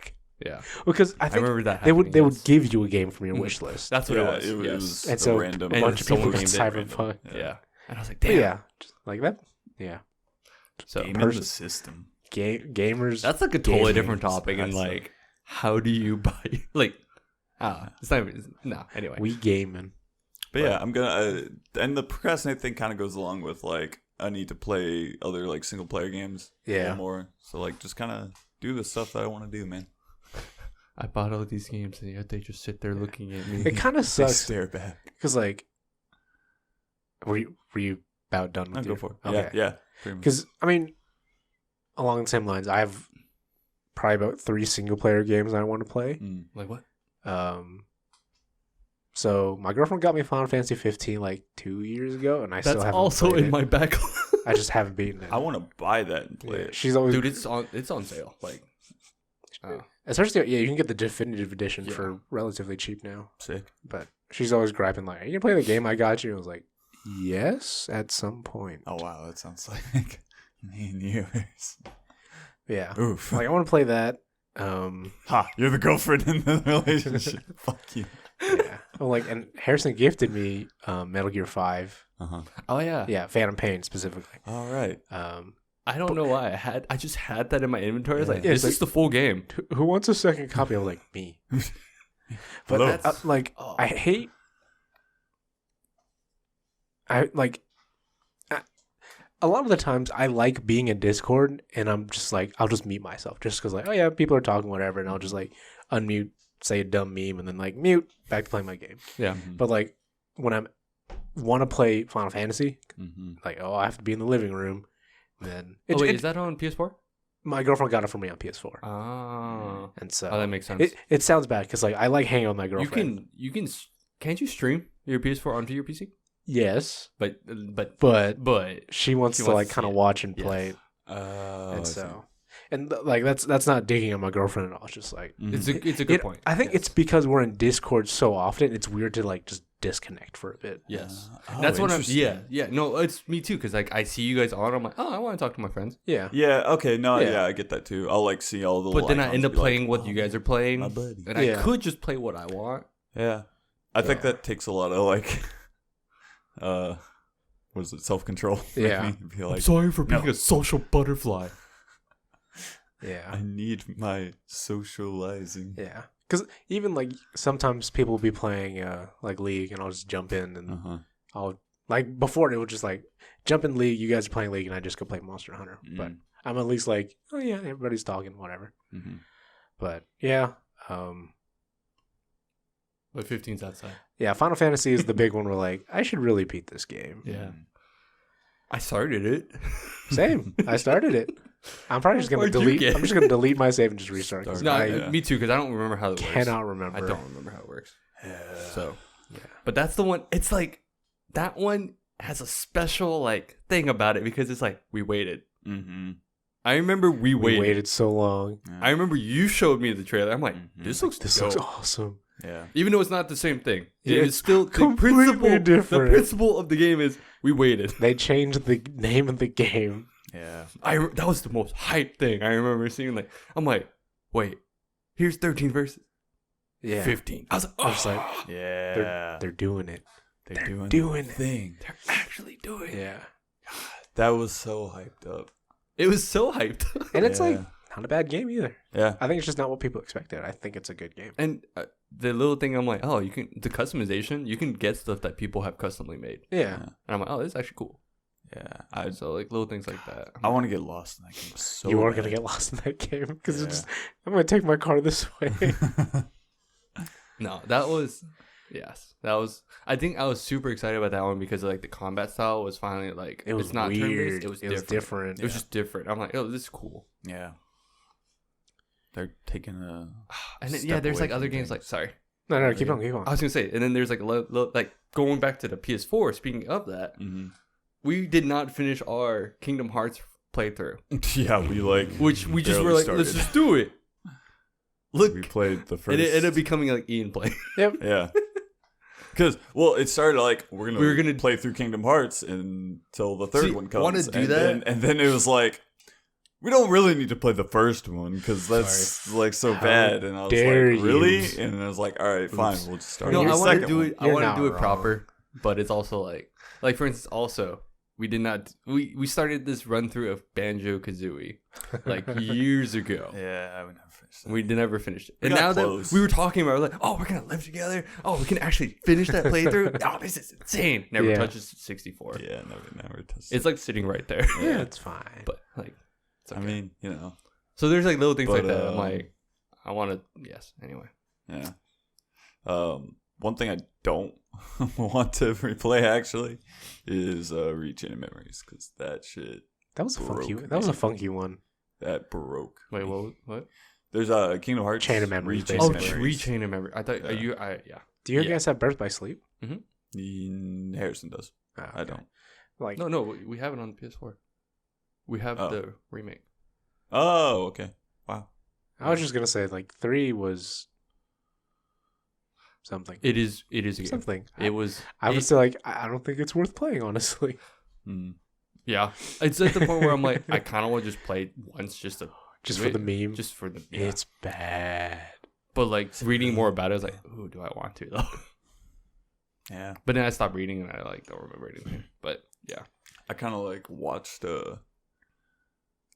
Yeah, because I remember that they would give you a game from your wish list. That's what it was. It was and so random. A bunch of people got Cyberpunk. Yeah, and I was like, damn, just like that. Yeah. So the system, gamers. That's like a totally different topic. And like, how do you buy? Like, it's not even. No, anyway, we gaming. But yeah, I'm gonna. And the procrastinate thing kind of goes along with like I need to play other like single player games. Yeah. More. So like, just kind of do the stuff that I want to do, man. I bought all these games and yet they just sit there looking at me. It kind of sucks. Stare back. Because like, were you about done with I'll go for it. Okay. Yeah. Because I mean, along the same lines, I have probably about 3 single player games I want to play. Like what? So my girlfriend got me Final Fantasy 15 like 2 years ago, and I still haven't. That's also in my backlog. I just haven't beaten it. I want to buy that and play it. She's always it's on sale. Like, especially you can get the definitive edition for relatively cheap now. Sick. But she's always griping like, "Are you gonna play the game I got you?" I was like, "Yes, at some point." Oh wow, that sounds like me and you. Yeah. Oof. Like I want to play that. You're the girlfriend in the relationship. Fuck you. Yeah. Well, like, and Harrison gifted me Metal Gear 5. Oh yeah. Yeah, Phantom Pain specifically. All right. I don't know why I just had that in my inventory. I was like, yeah, this is the full game. Who wants a second copy? I was like, me. But I hate. A lot of the times I like being in Discord and I'm just like, I'll just mute myself just because like, oh yeah, people are talking, whatever. And I'll just like unmute, say a dumb meme and then like mute, back to playing my game. Yeah. But like when I want to play Final Fantasy, like, oh, I have to be in the living room. Then is that on PS4? My girlfriend got it for me on PS4. Oh. And so that makes sense. It sounds bad because like I like hanging out with my girlfriend. Can't you stream your PS4 onto your PC? Yes, but she wants to like kind of watch and play. And so, and like that's not digging on my girlfriend at all. It's just like it's a good point. I think it's because we're in Discord so often. It's weird to like just disconnect for a bit. Yes, that's what I'm. Yeah. No, it's me too. Because like I see you guys on. I'm like, oh, I want to talk to my friends. Yeah. Yeah. Okay. No. Yeah, I get that too. I'll like see all the. But then I end up playing what you guys are playing, and I could just play what I want. Yeah, I think that takes a lot of like. What is it? Self-control. Yeah. Be like, I'm sorry for being a social butterfly. Yeah. I need my socializing. Yeah. Because even like sometimes people will be playing like League and I'll just jump in and I'll like before it would just like jump in League, you guys are playing League and I just go play Monster Hunter. But I'm at least like, oh yeah, everybody's talking, whatever. But yeah. But 15's outside. Yeah, Final Fantasy is the big one where like, I should really beat this game. Yeah. I started it. Same. I started it. I'm probably just gonna delete. I'm just gonna delete my save and just restart. Me too, because I don't remember how it works. Cannot remember. I don't remember how it works. Yeah. So, but that's the one. It's like that one has a special like thing about it because it's like we waited. I remember we waited so long. Yeah. I remember you showed me the trailer. I'm like, this looks awesome. Yeah. Even though it's not the same thing, yeah, it's still completely different. The principle of the game is we waited. They changed the name of the game. Yeah. That was the most hyped thing. I remember seeing like, I'm like, wait, here's 13 verses. Yeah. 15. I was like, yeah. They're doing it. They're doing the thing. They're actually doing it. Yeah. That was so hyped up. It was so hyped. And it's like not a bad game either. Yeah. I think it's just not what people expected. I think it's a good game. And the little thing I'm like, oh, you can the customization, you can get stuff that people have customly made. Yeah. And I'm like, oh, this is actually cool. Yeah. So like little things like that. I want to get lost in that game so You are going to get lost in that game because I'm going to take my car this way. No, that was I think I was super excited about that one because like the combat style was finally like it was it's not weird. It was different. It was just different. I'm like, oh, this is cool. Yeah. They're taking a and then, there's like other games like sorry. No, keep on. I was gonna say, and then there's like like going back to the PS4. Speaking of that, we did not finish our Kingdom Hearts playthrough. Yeah, we like which we just were like, let's just do it. Look, we played the first. And it ended up becoming like Ian play. Yep. Yeah. Because it started like we were gonna play through Kingdom Hearts until the third one comes. Want to do that? And then it was like we don't really need to play the first one because that's like so bad. And I was like, really? And I was like, all right, fine, we'll just start. No, I want to do it. I want to do it proper, but it's also like for instance, also we did not we started this run through of Banjo-Kazooie like years ago. Yeah, I would never finish it. We never finished it. And now that we were talking about it, like, oh, we're gonna live together. Oh, we can actually finish that playthrough. Oh, this is insane. Never touches 64. Yeah, never touches. It's like sitting right there. Yeah, it's fine. But like, it's okay. I mean, you know. So there's like little things like that. I'm like, I want to. Yes. Anyway. Yeah. One thing I don't want to replay actually is Reach Into Memories because that shit. That was a funky. That was a funky one. that broke. Wait, what? There's a Kingdom Hearts Chain of Memories. Chain of Memories. I thought yeah. Do you guys have Birth by Sleep? Harrison does. Oh, okay. I don't. Like no, we have it on PS4. We have the remake. Oh, okay. Wow. I was just gonna say like 3 was something. It is a game. Something. It was. I would say like I don't think it's worth playing, honestly. Yeah, it's at the point where I'm like, I kind of want to just play it once, just for the meme. Just for the. Yeah. It's bad. But like reading more about it, I was like, ooh, do I want to though? Yeah. But then I stopped reading and I like don't remember anything. But yeah, I kind of like watched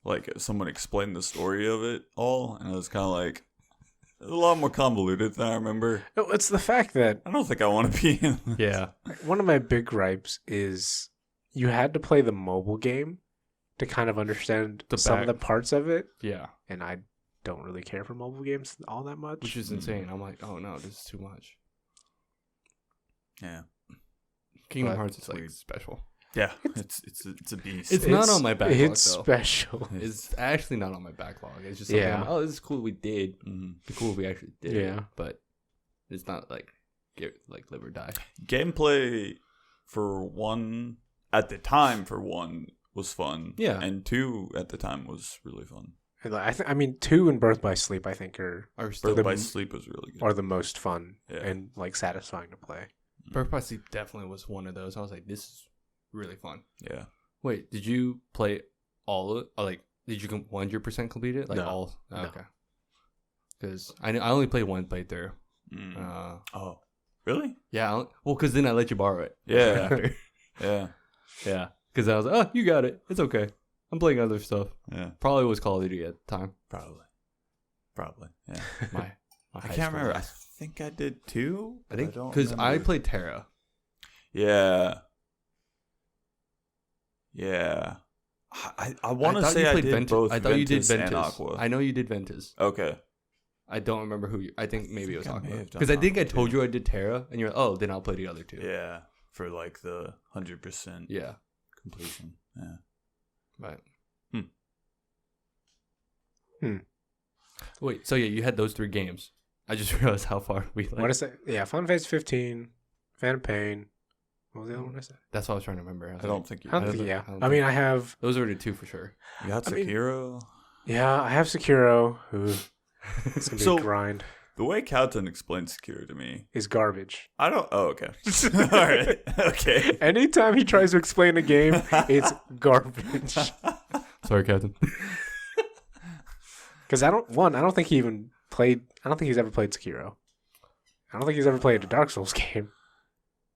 like someone explain the story of it all, and it was kind of like it's a lot more convoluted than I remember. No, it's the fact that I don't think I want to be in. Yeah. One of my big gripes is you had to play the mobile game to kind of understand some of the parts of it. Yeah. And I don't really care for mobile games all that much. Which is insane. I'm like, oh no, this is too much. Yeah. Kingdom Hearts is like special. Yeah, it's a beast. It's not on my backlog. It's though. special. It's actually not on my backlog. It's just something I'm like, oh, this is cool. We did. It's cool. We actually did. Yeah, but it's not like live or die. Gameplay for 1 at the time was fun. Yeah, and 2 at the time was really fun. I mean 2 and Birth by Sleep I think are still Birth by Sleep was really good. Are the most fun and like satisfying to play. Birth by Sleep definitely was one of those. I was like, this is really fun. Yeah. Wait, did you play all of it? Like, did you 100% complete it? Like no. all? Oh, no. Okay. Because I only played one playthrough. Oh, really? Yeah. Well, because then I let you borrow it. Yeah. After. Yeah. Yeah. Because I was like, oh, you got it. It's okay. I'm playing other stuff. Yeah. Probably was Call of Duty at the time. Probably. Yeah. I can't remember. I think I did 2. I think because I played Terra. Yeah. Yeah. I want to say I did both. I thought you did Ventus and Ventus. Aqua. I know you did Ventus. Okay. I don't remember who you. I think maybe it was Aqua. Because I think I told you I did Terra, and you're like, oh, then I'll play the other 2. Yeah, for like the 100%. Yeah. Completion. Yeah. Right. Hmm. Wait. So yeah, you had those 3 games. I just realized how far we. What is it? Yeah, Final Fantasy 15, Phantom Pain. What was the other one I said? That's what I was trying to remember. I don't think you. I mean, I have. Those are the 2 for sure. You got Sekiro. Yeah, I have Sekiro. It's gonna be a grind. The way Calton explained Sekiro to me is garbage. I don't. Oh, okay. All right. Okay. Anytime he tries to explain a game, it's garbage. Sorry, Captain. Because I don't think he even played. I don't think he's ever played Sekiro. I don't think he's ever played a Dark Souls game.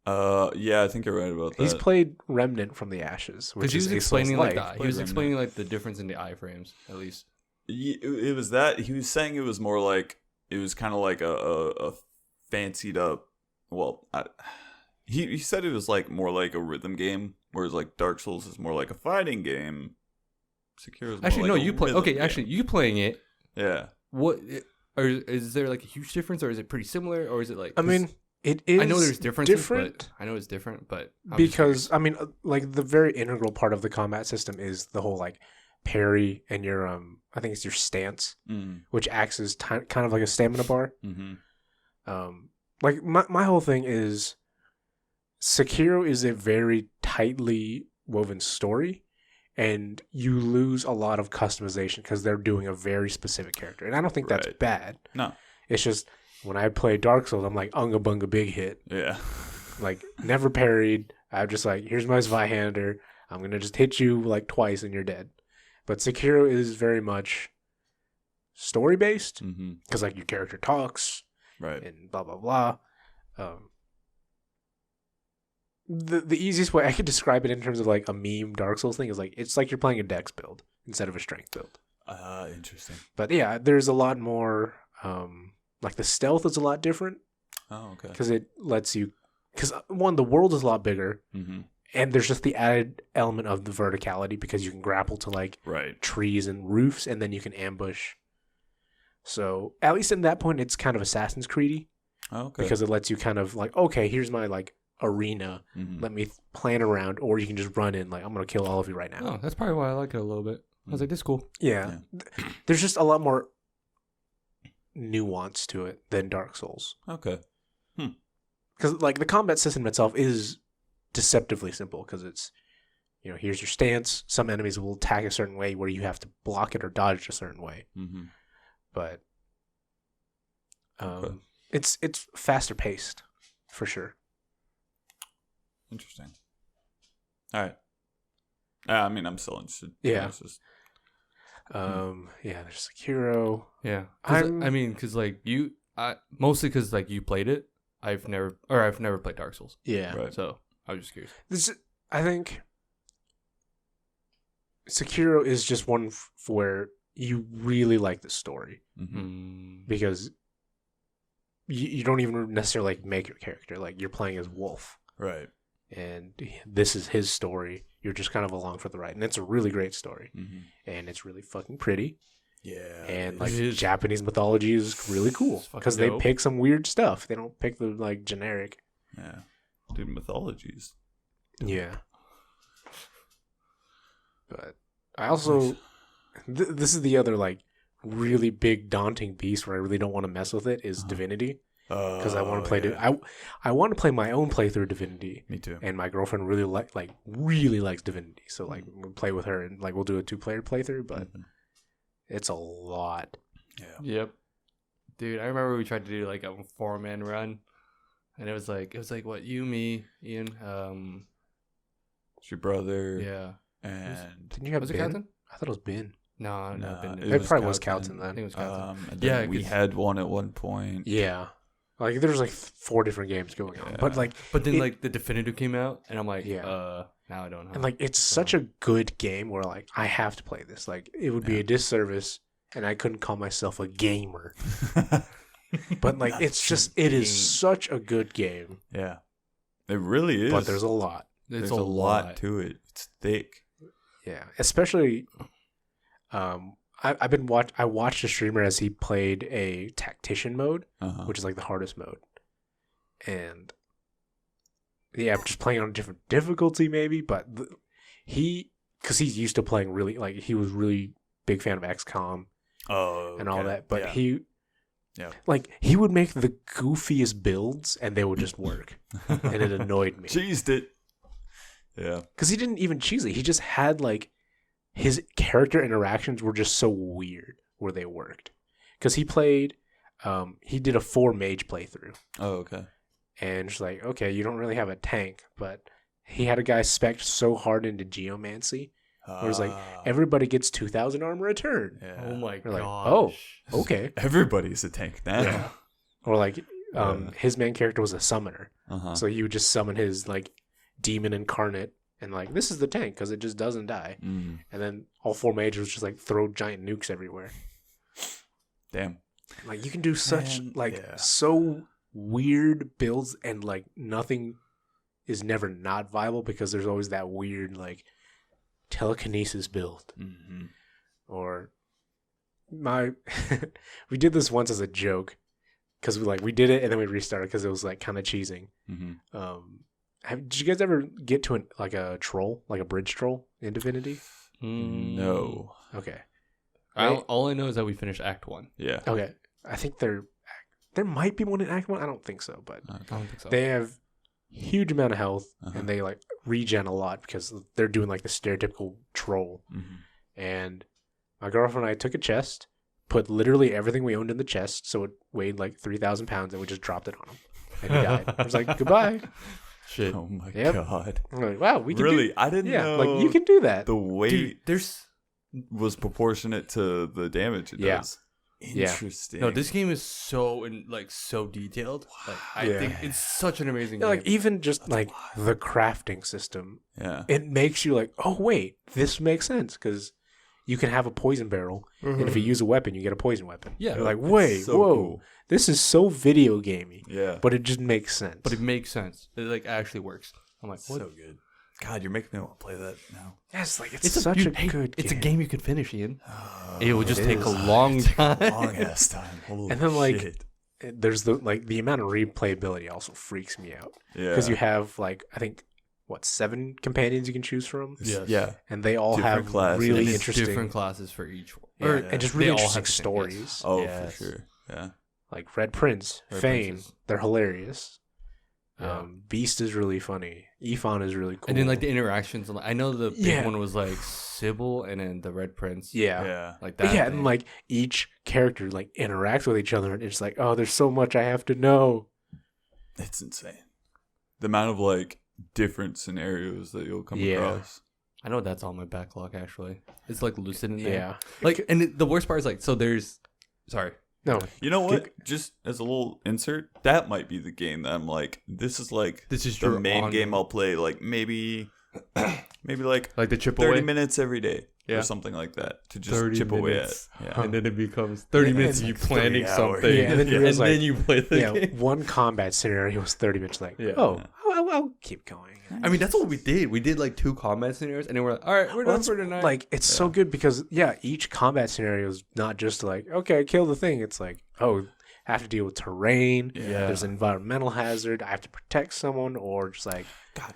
Yeah, I think you're right about that. He's played Remnant from the Ashes, which is explaining like that. He was explaining like the difference in the iframes, at least. It was that he was saying it was more like it was kind of like a fancied up. Well, he said it was like more like a rhythm game, whereas like Dark Souls is more like a fighting game. Sekiro's actually more no, you play. Okay, game. Actually, you playing it. Yeah. What? Or is there like a huge difference, or is it pretty similar, or is it like? I mean, it is. I know there's differences, but I know it's different, but because I mean, like the very integral part of the combat system is the whole like parry and your I think it's your stance, which acts as kind of like a stamina bar. Like my whole thing is Sekiro is a very tightly woven story. And you lose a lot of customization because they're doing a very specific character. And I don't think that's bad. No. It's just when I play Dark Souls, I'm like, unga bunga big hit. Yeah. Like, never parried. I'm just like, here's my Zweihander. I'm going to just hit you like twice and you're dead. But Sekiro is very much story-based. Because like your character talks. Right. And blah, blah, blah. The easiest way I could describe it in terms of like a meme Dark Souls thing is like it's like you're playing a dex build instead of a strength build. Interesting. But yeah, there's a lot more like the stealth is a lot different. Oh, okay. Because it lets you the world is a lot bigger and there's just the added element of the verticality because you can grapple to like trees and roofs and then you can ambush. So at least at that point it's kind of Assassin's Creed-y. Oh, okay. Because it lets you kind of like, okay, here's my like arena. Let me plan around, or you can just run in like I'm gonna kill all of you right now. Oh, that's probably why I like it a little bit. I was like, this is cool. Yeah. There's just a lot more nuance to it than Dark Souls. Okay. Because like the combat system itself is deceptively simple because it's, here's your stance. Some enemies will attack a certain way where you have to block it or dodge a certain way. Mm-hmm. But it's faster paced for sure. Interesting. All right. I mean, I'm still interested. Yeah. There's Sekiro. Yeah. Because like mostly because like you played it. I've never played Dark Souls. Yeah. Right. So I was just curious. I think Sekiro is just one where you really like the story because you don't even necessarily like make your character. Like you're playing as Wolf. Right. And this is his story. You're just kind of along for the ride. And it's a really great story. Mm-hmm. And it's really fucking pretty. Yeah. And like Japanese mythology is really cool because they pick some weird stuff. They don't pick the like generic. Yeah. Dude, mythologies. Yeah. But I also this is the other like really big daunting beast where I really don't want to mess with it is Divinity. Because I want to play I want to play my own playthrough of Divinity. Me too. And my girlfriend really likes Divinity, so like we'll play with her and like we'll do a 2-player playthrough. But it's a lot. Yeah. Yep. Dude, I remember we tried to do like a 4-man run, and it was like what, you, me, Ian, it's your brother. Yeah. And didn't you have was Ben? it Calton? I thought it was Ben. No, Ben. It probably was Calton then. I think it was Calton. And then we had one at one point. Yeah. Like there was like 4 different games going on, but then like the Definitive came out, and I'm like, now I don't know. And like it's such a good game where like I have to play this. Like it would be a disservice, and I couldn't call myself a gamer. But like it is such a good game. Yeah, it really is. But there's a lot. There's a lot to it. It's thick. Yeah, especially. I watched a streamer as he played a tactician mode, which is like the hardest mode, and just playing on a different difficulty maybe, but because he's used to playing really like he was really big fan of XCOM, and all that, but he would make the goofiest builds and they would just work, and it annoyed me. Cheesed it, yeah, because he didn't even cheese it. He just had like. His character interactions were just so weird where they worked. Because he played, he did a 4 mage playthrough. Oh, okay. And it's like, okay, you don't really have a tank, but he had a guy spec'd so hard into geomancy. Where it's like, everybody gets 2,000 armor a turn. Yeah. Oh my god. Like, oh, okay. Everybody's a tank now. Yeah. Or like, his main character was a summoner. So he would just summon his like demon incarnate. And like, this is the tank because it just doesn't die. And then all 4 mages just like throw giant nukes everywhere. Damn. Like you can do such so weird builds, and like nothing is never not viable because there's always that weird like telekinesis build. Or we did this once as a joke because we did it and then we restarted because it was like kind of cheesing. Did you guys ever get to a troll, like a bridge troll in Divinity? No. Okay. All I know is that we finished Act 1. Yeah. Okay. I think there might be one in Act 1. I don't think so, but I don't think so. They have huge amount of health and they like regen a lot because they're doing like the stereotypical troll. And my girlfriend and I took a chest, put literally everything we owned in the chest, so it weighed like 3,000 pounds, and we just dropped it on him, and he died. I was like, goodbye. Shit. Oh my god. I'm like, wow, we can really? I didn't know. Like you can do that. The weight Dude, was proportionate to the damage it does. Interesting. No, this game is so detailed. Like I think it's such an amazing game. Like even just the crafting system. Yeah. It makes you like, oh wait, this makes sense because you can have a poison barrel, and if you use a weapon, you get a poison weapon. Yeah. You're like, wait, so whoa. Cool. This is so video gamey. Yeah. But it just makes sense. But it makes sense. It like actually works. I'm like, what? So good. God, you're making me want to play that now. Yes, like it's such a good game. It's a game you could finish, Ian. It would just take a long time. Long ass time. Holy and then shit. There's the amount of replayability also freaks me out. Yeah. Because you have I think 7 companions you can choose from. Yeah, and they all have really interesting different classes for each one. And just really interesting stories. Oh, for sure. Yeah, like Red Prince, Fane, they're hilarious. Beast is really funny. Ifan is really cool. And then like the interactions. I know the big one was like Sybil, and then the Red Prince. Like that. And like each character like interacts with each other, and it's like, oh, there's so much I have to know. It's insane. The amount of like different scenarios that you'll come across. I know that's on my backlog actually. It's like lucid in there. Yeah. Like, and the worst part is like, so there's, sorry. No. You know what? Just as a little insert, that might be the game that I'm like, this is the main game I'll play. Like maybe like the chip 30 away? minutes every day. Or something like that to just chip away at. Yeah. And then it becomes 30 minutes of you planning something. Yeah, and then you play the game. One combat scenario was 30 minutes. Like, I'll keep going. I mean, that's what we did. We did like 2 combat scenarios, and then we're like, all right, we're done for tonight. Like, it's so good because, each combat scenario is not just like, okay, kill the thing. It's like, I have to deal with terrain. There's an environmental hazard. I have to protect someone, or just like, God,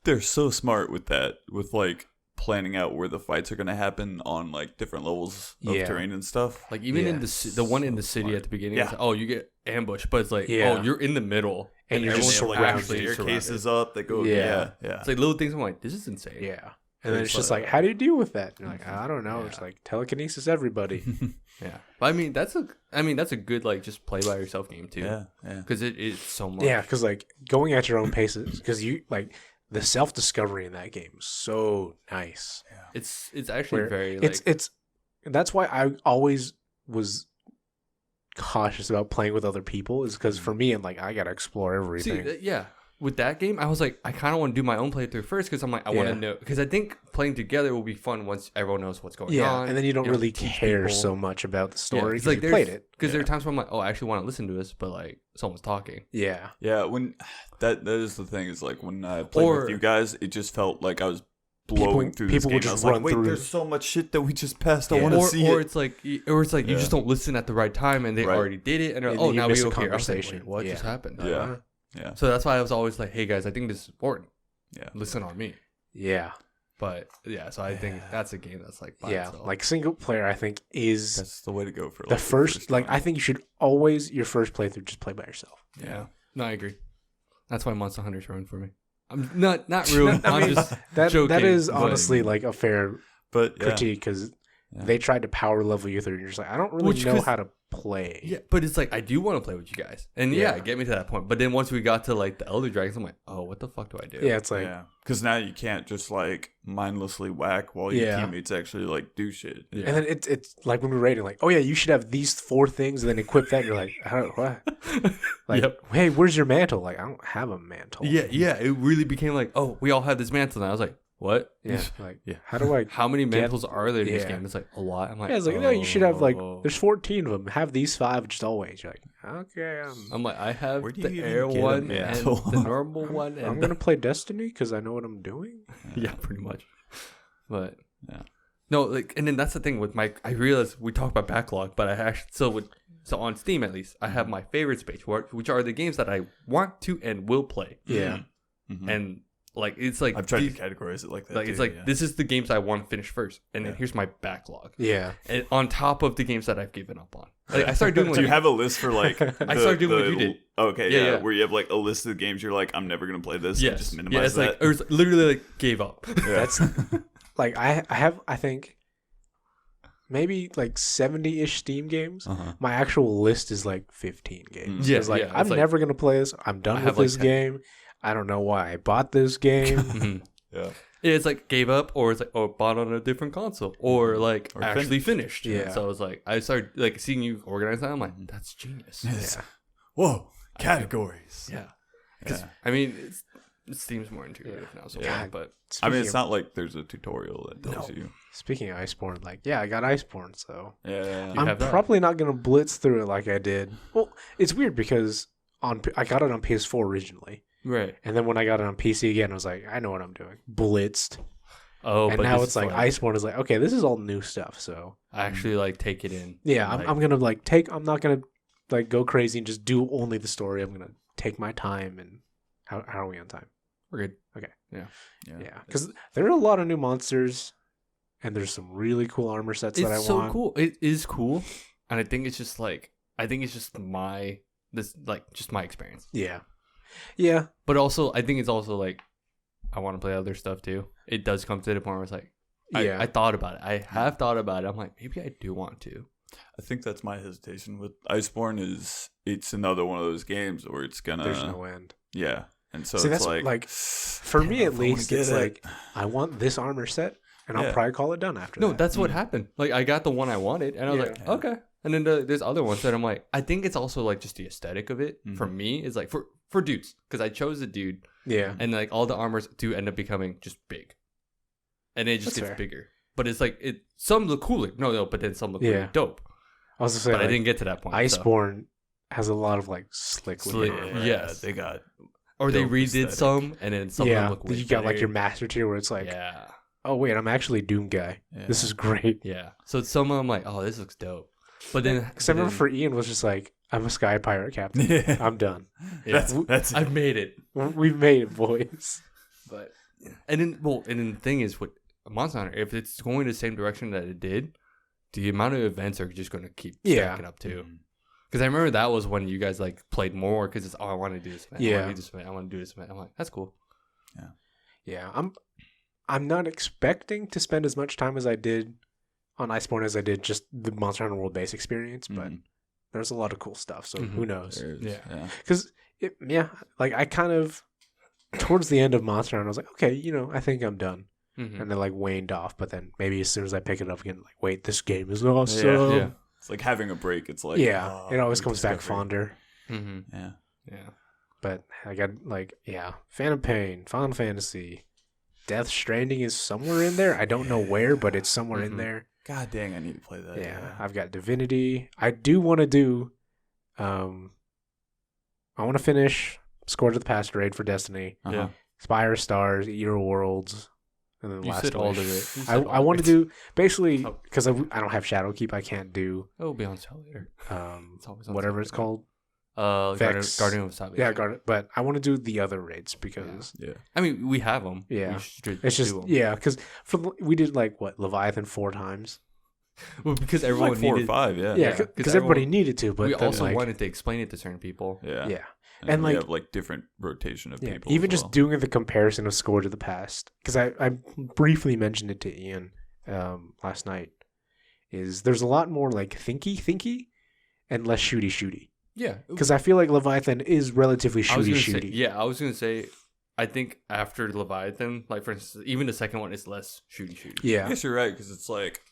they're so smart with that. With like planning out where the fights are going to happen on like different levels of terrain and stuff. Like even in the one in the city at the beginning, it's like, you get ambushed, but it's like, you're in the middle and you're just surrounded. Staircases up, they go, It's like little things. I'm like, this is insane. Yeah, and then it's just like, how do you deal with that? And you're like, I don't know. It's like telekinesis, everybody. But I mean, that's a good like just play by yourself game too. Yeah, because it is so much. Yeah, because like going at your own paces, because you like. The self-discovery in that game is so nice. Yeah. It's actually very like... It's that's why I always was cautious about playing with other people, is because for me, I'm like, I gotta explore everything. See, with that game, I was like, I kind of want to do my own playthrough first, because I'm like, I want to know, because I think playing together will be fun once everyone knows what's going on. And then you don't really care so much about the story because you played it. Because there are times where I'm like, I actually want to listen to this, but like someone's talking. Yeah. When that is the thing, is like when I played with you guys, it just felt like I was blowing through this game. I was like, wait, there's so much shit that we just passed. I want to see it. Or it's like you just don't listen at the right time, and they already did it, and they're like, now we go here. Like, what just happened? Yeah. So that's why I was always like, hey guys, I think this is important. Yeah. Listen on me. Yeah. But so I think that's a game that's like by itself. Like single player, I think that's the way to go for the first. Like I think you should always your first playthrough just play by yourself. Yeah. No, I agree. That's why Monster Hunter's ruined for me. I'm not ruined. I'm just joking. That is honestly like a fair critique, because they tried to power level you through, and you're just like, I don't really know how to play. Yeah, but it's like, I do want to play with you guys, and get me to that point. But then once we got to like the Elder Dragons, I'm like, what the fuck do I do? Yeah, it's like, because now you can't just like mindlessly whack while your teammates actually like do shit. Yeah. And then it's like when we're rating, like, you should have these 4 things, and then equip that. And you're like, I don't what? Like, hey, where's your mantle? Like, I don't have a mantle. Yeah. It really became like, we all have this mantle, and I was like, what? Yeah, like, how do I? How many mantles are there in this game? It's like a lot. I'm like, it's like, no, you should have like, there's 14 of them. Have these 5 just always. You're like, okay. I'm like, I have the air one and the normal one. And I'm gonna play Destiny because I know what I'm doing. Yeah, pretty much. But no, like, and then that's the thing with my. I realized we talk about backlog, but I actually so on Steam at least, I have my favorites page, which are the games that I want to and will play. Yeah, and. Like, it's like I've tried to categorize it like that. Like, it's like this is the games I want to finish first, and then here's my backlog. Yeah, and on top of the games that I've given up on. Like, I started doing. Do you have a list for like? I started doing what you did. Okay, yeah, where you have like a list of games you're like, I'm never gonna play this. Yes, just minimize that. Like, or it's literally like gave up. That's like I think maybe like 70-ish Steam games. My actual list is like 15 games. Yeah, like I'm never gonna play this. I'm done with this game. I don't know why I bought this game. It's like gave up, or it's like bought on a different console, or like actually finished. Yeah. So I was like, I started like seeing you organize that. I'm like, that's genius. Yeah. Whoa, categories. Yeah. Because I mean, it seems more intuitive now. So but I mean, it's not like there's a tutorial that tells you. Speaking of Iceborne, like I got Iceborne, so I'm probably not gonna blitz through it like I did. Well, it's weird because I got it on PS4 originally. Right. And then when I got it on PC again, I was like, I know what I'm doing. Blitzed. Oh, and but now it's like Iceborne is like, okay, this is all new stuff. So I actually like take it in. Yeah, I'm gonna like I'm not gonna like go crazy and just do only the story. I'm gonna take my time. And how are we on time? We're good. Okay. Yeah. Because there are a lot of new monsters, and there's some really cool armor sets that I want. It's so cool. It is cool, and I think it's just my experience. Yeah. But also, I think it's also like I want to play other stuff too. It does come to the point where it's like, I thought about it. I have thought about it. I'm like, maybe I do want to. I think that's my hesitation with Iceborne is it's another one of those games where it's gonna there's no end. Yeah. And so See, it's that's like for me at least, it's like I want this armor set, and I'll probably call it done after that. No, that's what happened. Like I got the one I wanted, and I was like, okay. And then there's other ones that I'm like, I think it's also like just the aesthetic of it for me is like for dudes because I chose a dude. Yeah. And like all the armors do end up becoming just big, and it just gets bigger. But it's like some look cooler. No, but then some look really dope. I was just saying, but I didn't get to that point. Iceborne has a love like slick. Yes, they got. Or they redid aesthetic. Some, and then some of them look way you got like your master tier where it's like, oh wait, I'm actually Doom guy. Yeah. This is great. Yeah. So some of them like, oh, this looks dope. But then, because I remember for Ian was just like, I'm a sky pirate captain. I'm done. Yeah. That's I've made it. We've made it, boys. But and then the thing is with Monster Hunter, if it's going the same direction that it did, the amount of events are just going to keep stacking up too. Because I remember that was when you guys like played more because it's I want to do this event. I want to do this event. I want to do this event. I'm like, that's cool. Yeah. I'm not expecting to spend as much time as I did on Iceborne as I did just the Monster Hunter World base experience, but there's a lot of cool stuff. So who knows? Because like I kind of towards the end of Monster Hunter, I was like, okay, I think I'm done. And then like waned off, but then maybe as soon as I pick it up again, like, wait, this game is awesome. Yeah. It's like having a break. It's like it always comes back fonder. Yeah. But I got like Phantom Pain, Final Fantasy, Death Stranding is somewhere in there. I don't know where, but it's somewhere in there. God dang, I need to play that. Yeah. I've got Divinity. I do want to do. I want to finish Scourge of the Past raid for Destiny. Spire Stars, Eater Worlds. And then you said all of it. I want to do basically because I don't have Shadowkeep. I can't do. It'll be on sale later. It's always on whatever it's called. Guardian of Salvation. Yeah, but I want to do the other raids because I mean we have them. Yeah, it's just because we did like Leviathan 4 times. Well, because everyone like 4 needed, or 5, because everybody needed to. But we also wanted to explain it to certain people. Yeah. And we have like different rotation of people. Even just doing the comparison of Scourge of the Past, because I briefly mentioned it to Ian last night, is there's a lot more like thinky, and less shooty. Yeah. Because I feel like Leviathan is relatively shooty. I was going to say, I think after Leviathan, like for instance, even the second one is less shooty. Yeah. I guess you're right, because it's like,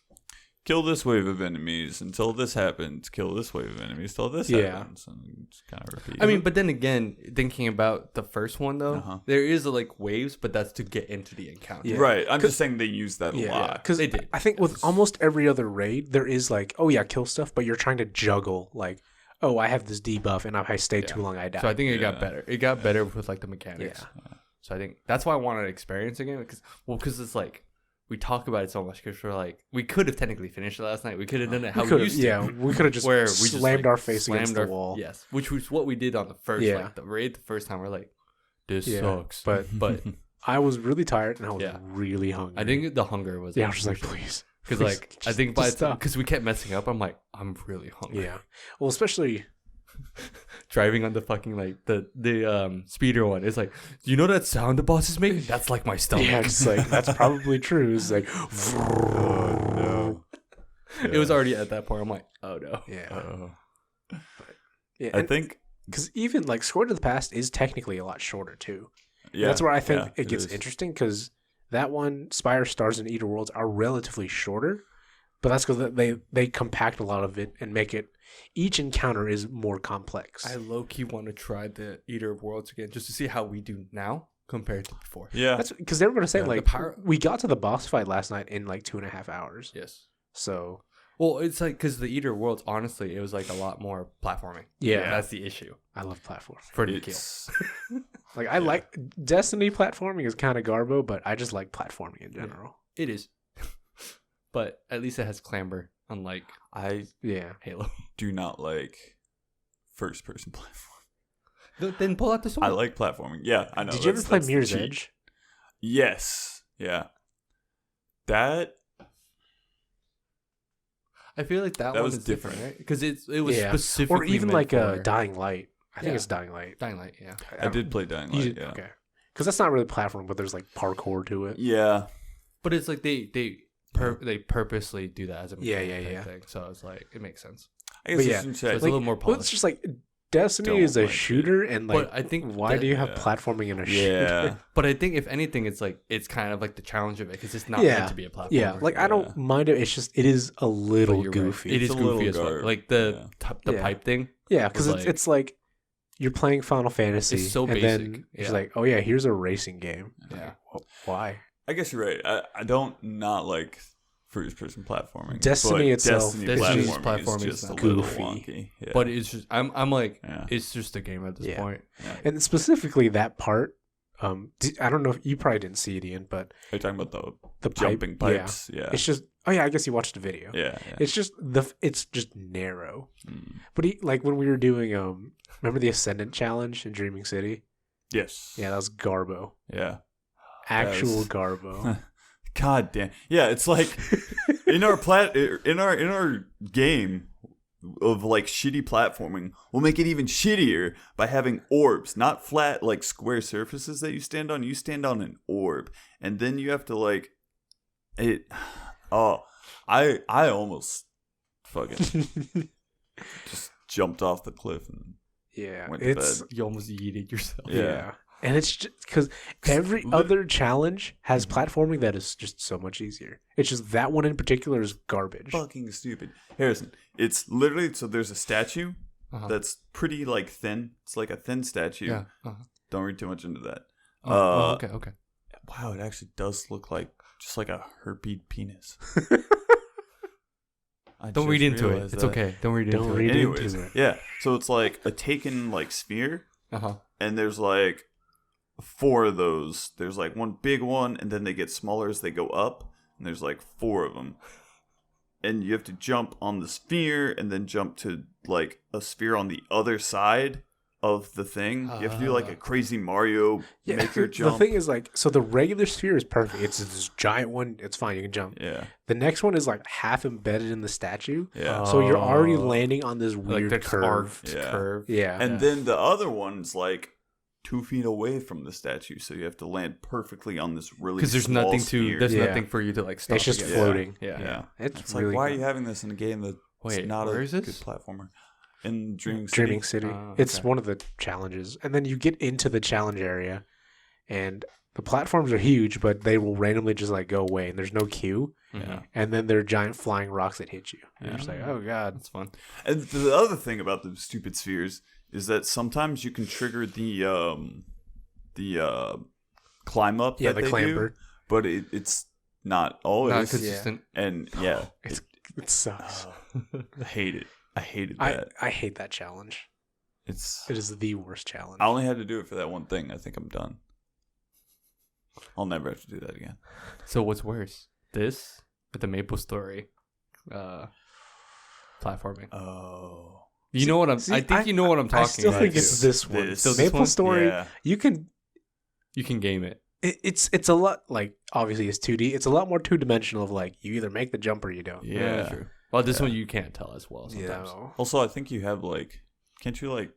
kill this wave of enemies until this happens. Kill this wave of enemies till this happens. And it's kind of repeat. I mean, but then again, thinking about the first one though, there is like waves, but that's to get into the encounter. Yeah. Right. I'm just saying they use that a lot. Because I think with almost every other raid, there is like, kill stuff, but you're trying to juggle like, I have this debuff, and if I stay too long, I die. So I think it got better. It got better with like the mechanics. Yeah. So I think that's why I wanted to experience again because it's like. We talk about it so much because we're like, we could have technically finished it last night. We could have done it how we used to. Yeah, we could have just slammed our face against the wall. Yes, which was what we did on the first, like the raid. The first time we're like, this sucks. But I was really tired and I was really hungry. I think the hunger was. Yeah, I was just like, please. Because like I think by the time because we kept messing up, I'm like, I'm really hungry. Yeah. Well, especially. Driving on the fucking like the speeder one, it's like, you know that sound the boss is making? That's like my stomach. Yeah, it's like that's probably true. It's like, oh no. It was already at that point. I'm like, oh no. Yeah. I think because even like Scourge of the Past is technically a lot shorter too. Yeah, that's where I think it gets interesting because that one, Spire, Stars, and Eater Worlds are relatively shorter, but that's because they compact a lot of it and make it. Each encounter is more complex. I low-key want to try the Eater of Worlds again just to see how we do now compared to before. Yeah. That's because they were going to say, like, we got to the boss fight last night in, like, 2.5 hours. Yes. So. Well, it's like, because the Eater of Worlds, honestly, it was, like, a lot more platforming. Yeah. That's the issue. I love platforming. For the kill. Like, I like Destiny platforming is kind of garbo, but I just like platforming in general. Yeah. It is. But at least it has clamber. Unlike Halo. Do not like first person platform. Then pull out the sword. I like platforming. Yeah, I know. Did you ever play Mirror's Edge? Yes. Yeah. That. I feel like that one was is different, different. Because it was specifically or even meant like for... Dying Light. I think it's Dying Light. Dying Light, yeah. I did play Dying Light. Yeah. Okay. Because that's not really platform, but there's like parkour to it. Yeah. But it's like they purposely do that as a yeah. thing. So it's like it makes sense. I guess yeah. So it's a little more polished. Well, it's just like Destiny is a shooter, and like, but I think why do you have platforming in a shooter? But I think if anything, it's kind of like the challenge of it because it's not meant to be a platform. Yeah, like I don't mind it. It's just it is a little goofy. Right. It is goofy as well. Like the pipe thing. Yeah, because it's like you're playing Final Fantasy. It's so basic. And then it's like, oh yeah, here's a racing game. Yeah. Like, why? I guess you're right. I don't not like first-person platforming. Destiny itself, Destiny's platforming is just a goofy. little wonky. Yeah. But it's just I'm like it's just a game at this point. Yeah. And specifically that part. I don't know if you probably didn't see it, Ian, but are you talking about the pipe, jumping pipes? Yeah. It's just I guess you watched the video. Yeah. It's just narrow. But like when we were doing remember the Ascendant challenge in Dreaming City? Yes. Yeah, that was Garbo. Yeah. Actual Garbo. God damn. Yeah, it's like in our game of like shitty platforming, we'll make it even shittier by having orbs, not flat like square surfaces that you stand on. You stand on an orb, and then you have to like it. Oh, I almost fucking just jumped off the cliff and went to bed. You almost yeeted yourself. Yeah. And it's just because every other challenge has platforming that is just so much easier. It's just that one in particular is garbage. Fucking stupid. Harrison, it's literally, so there's a statue that's pretty like thin. It's like a thin statue. Yeah. Don't read too much into that. Okay. Wow, it actually does look like just like a herped penis. Don't read into it. It's okay. Don't read into it. Anyways, yeah. So it's like a taken like sphere. And there's like 4 of those. There's like one big one, and then they get smaller as they go up, and there's like 4 of them. And you have to jump on the sphere and then jump to like a sphere on the other side of the thing. You have to do like a crazy Mario Maker jump. The thing is like, so the regular sphere is perfect. It's this giant one. It's fine. You can jump. Yeah. The next one is like half embedded in the statue. Yeah. So you're already landing on this weird curve. Yeah. And then the other one's like 2 feet away from the statue, so you have to land perfectly on this really because there's small nothing sphere. nothing for you to like stop. It's just floating. Yeah. It's like, really why good. are you having this in a game that's not a good platformer? In Dreaming City. It's one of the challenges, and then you get into the challenge area, and the platforms are huge, but they will randomly just like go away, and there's no queue. And then there are giant flying rocks that hit you. And you're just like, oh god, that's fun. And the other thing about the stupid spheres is that sometimes you can trigger the climb up. Yeah, the clamber. But it's not always not consistent. And it sucks. I hate it. I hated that. I hate that challenge. It is the worst challenge. I only had to do it for that one thing. I think I'm done. I'll never have to do that again. So what's worse, this with the Maple Story platforming? Oh, you know what I'm. I think you know what I'm talking about. I still think it's this one. Still Maple Story. You can game it. It's a lot like obviously it's 2D. It's a lot more 2-dimensional. Of like you either make the jump or you don't. Yeah. True. Well, this one you can't tell as well sometimes. Yeah. Also, I think you have like, can't you like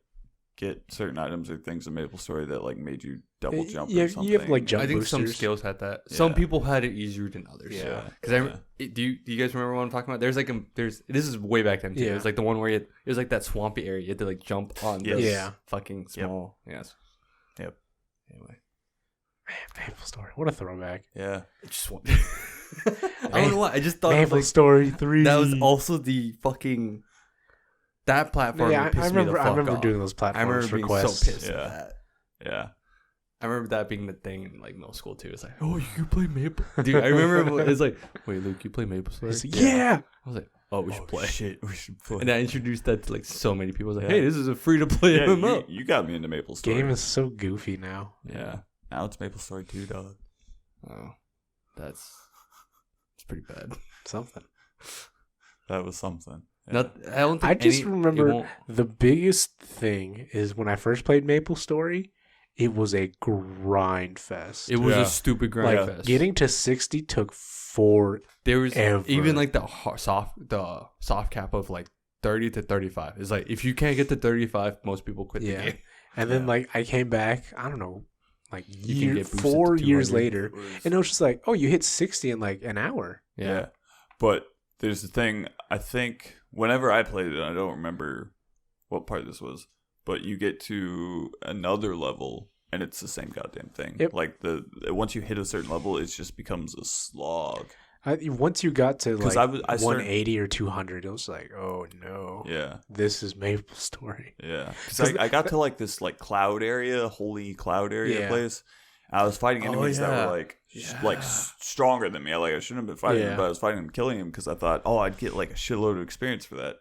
get certain items or things in Maple Story that like made you double jump or something? You have like jump I think boosters. some skills had that. Some people had it easier than others. Yeah. Because do you guys remember what I'm talking about? There's like this is way back then too. It's like the one where it was like that swampy area. You had to like jump on those fucking small. Yes. Yep. Anyway. Man, Maple Story. What a throwback. Yeah. I don't know why. I just thought Maple Story 3. That was also the fucking that platform. Yeah, I remember doing those platforms. I remember being quests. so pissed at that. Yeah. I remember that being the thing in like middle school too. It's like, oh, you can play Maple. Dude, I remember it's like, wait, Luke, you play Maple Story? Yeah. I was like, oh, we should play. Shit, we should play. And I introduced that to like so many people. I was like, hey, this is a free to play MMO. You got me into Maple Story. Game is so goofy now. Yeah. Now it's Maple Story 2, dog. Oh, it's pretty bad. Something. That was something. I don't think I just remember the biggest thing is when I first played MapleStory, it was a grind fest. It was a stupid grind fest. Getting to 60 took forever. There was even like the soft cap of like 30 to 35. It's like if you can't get to 35, most people quit the game. And then like I came back, I don't know, like 4 years later, and it was just like, oh, you hit 60 in like an hour. Yeah. But there's the thing, I think whenever I played it, I don't remember what part this was, but you get to another level and it's the same goddamn thing. Yep. Like once you hit a certain level, it just becomes a slog. Once you got to like I 180 or 200, it was like, oh no, this is MapleStory. Yeah, because I got to like this like cloud area, holy cloud area place. And I was fighting enemies that were like stronger than me. Like I shouldn't have been fighting them, but I was fighting them, killing them because I thought, oh, I'd get like a shitload of experience for that.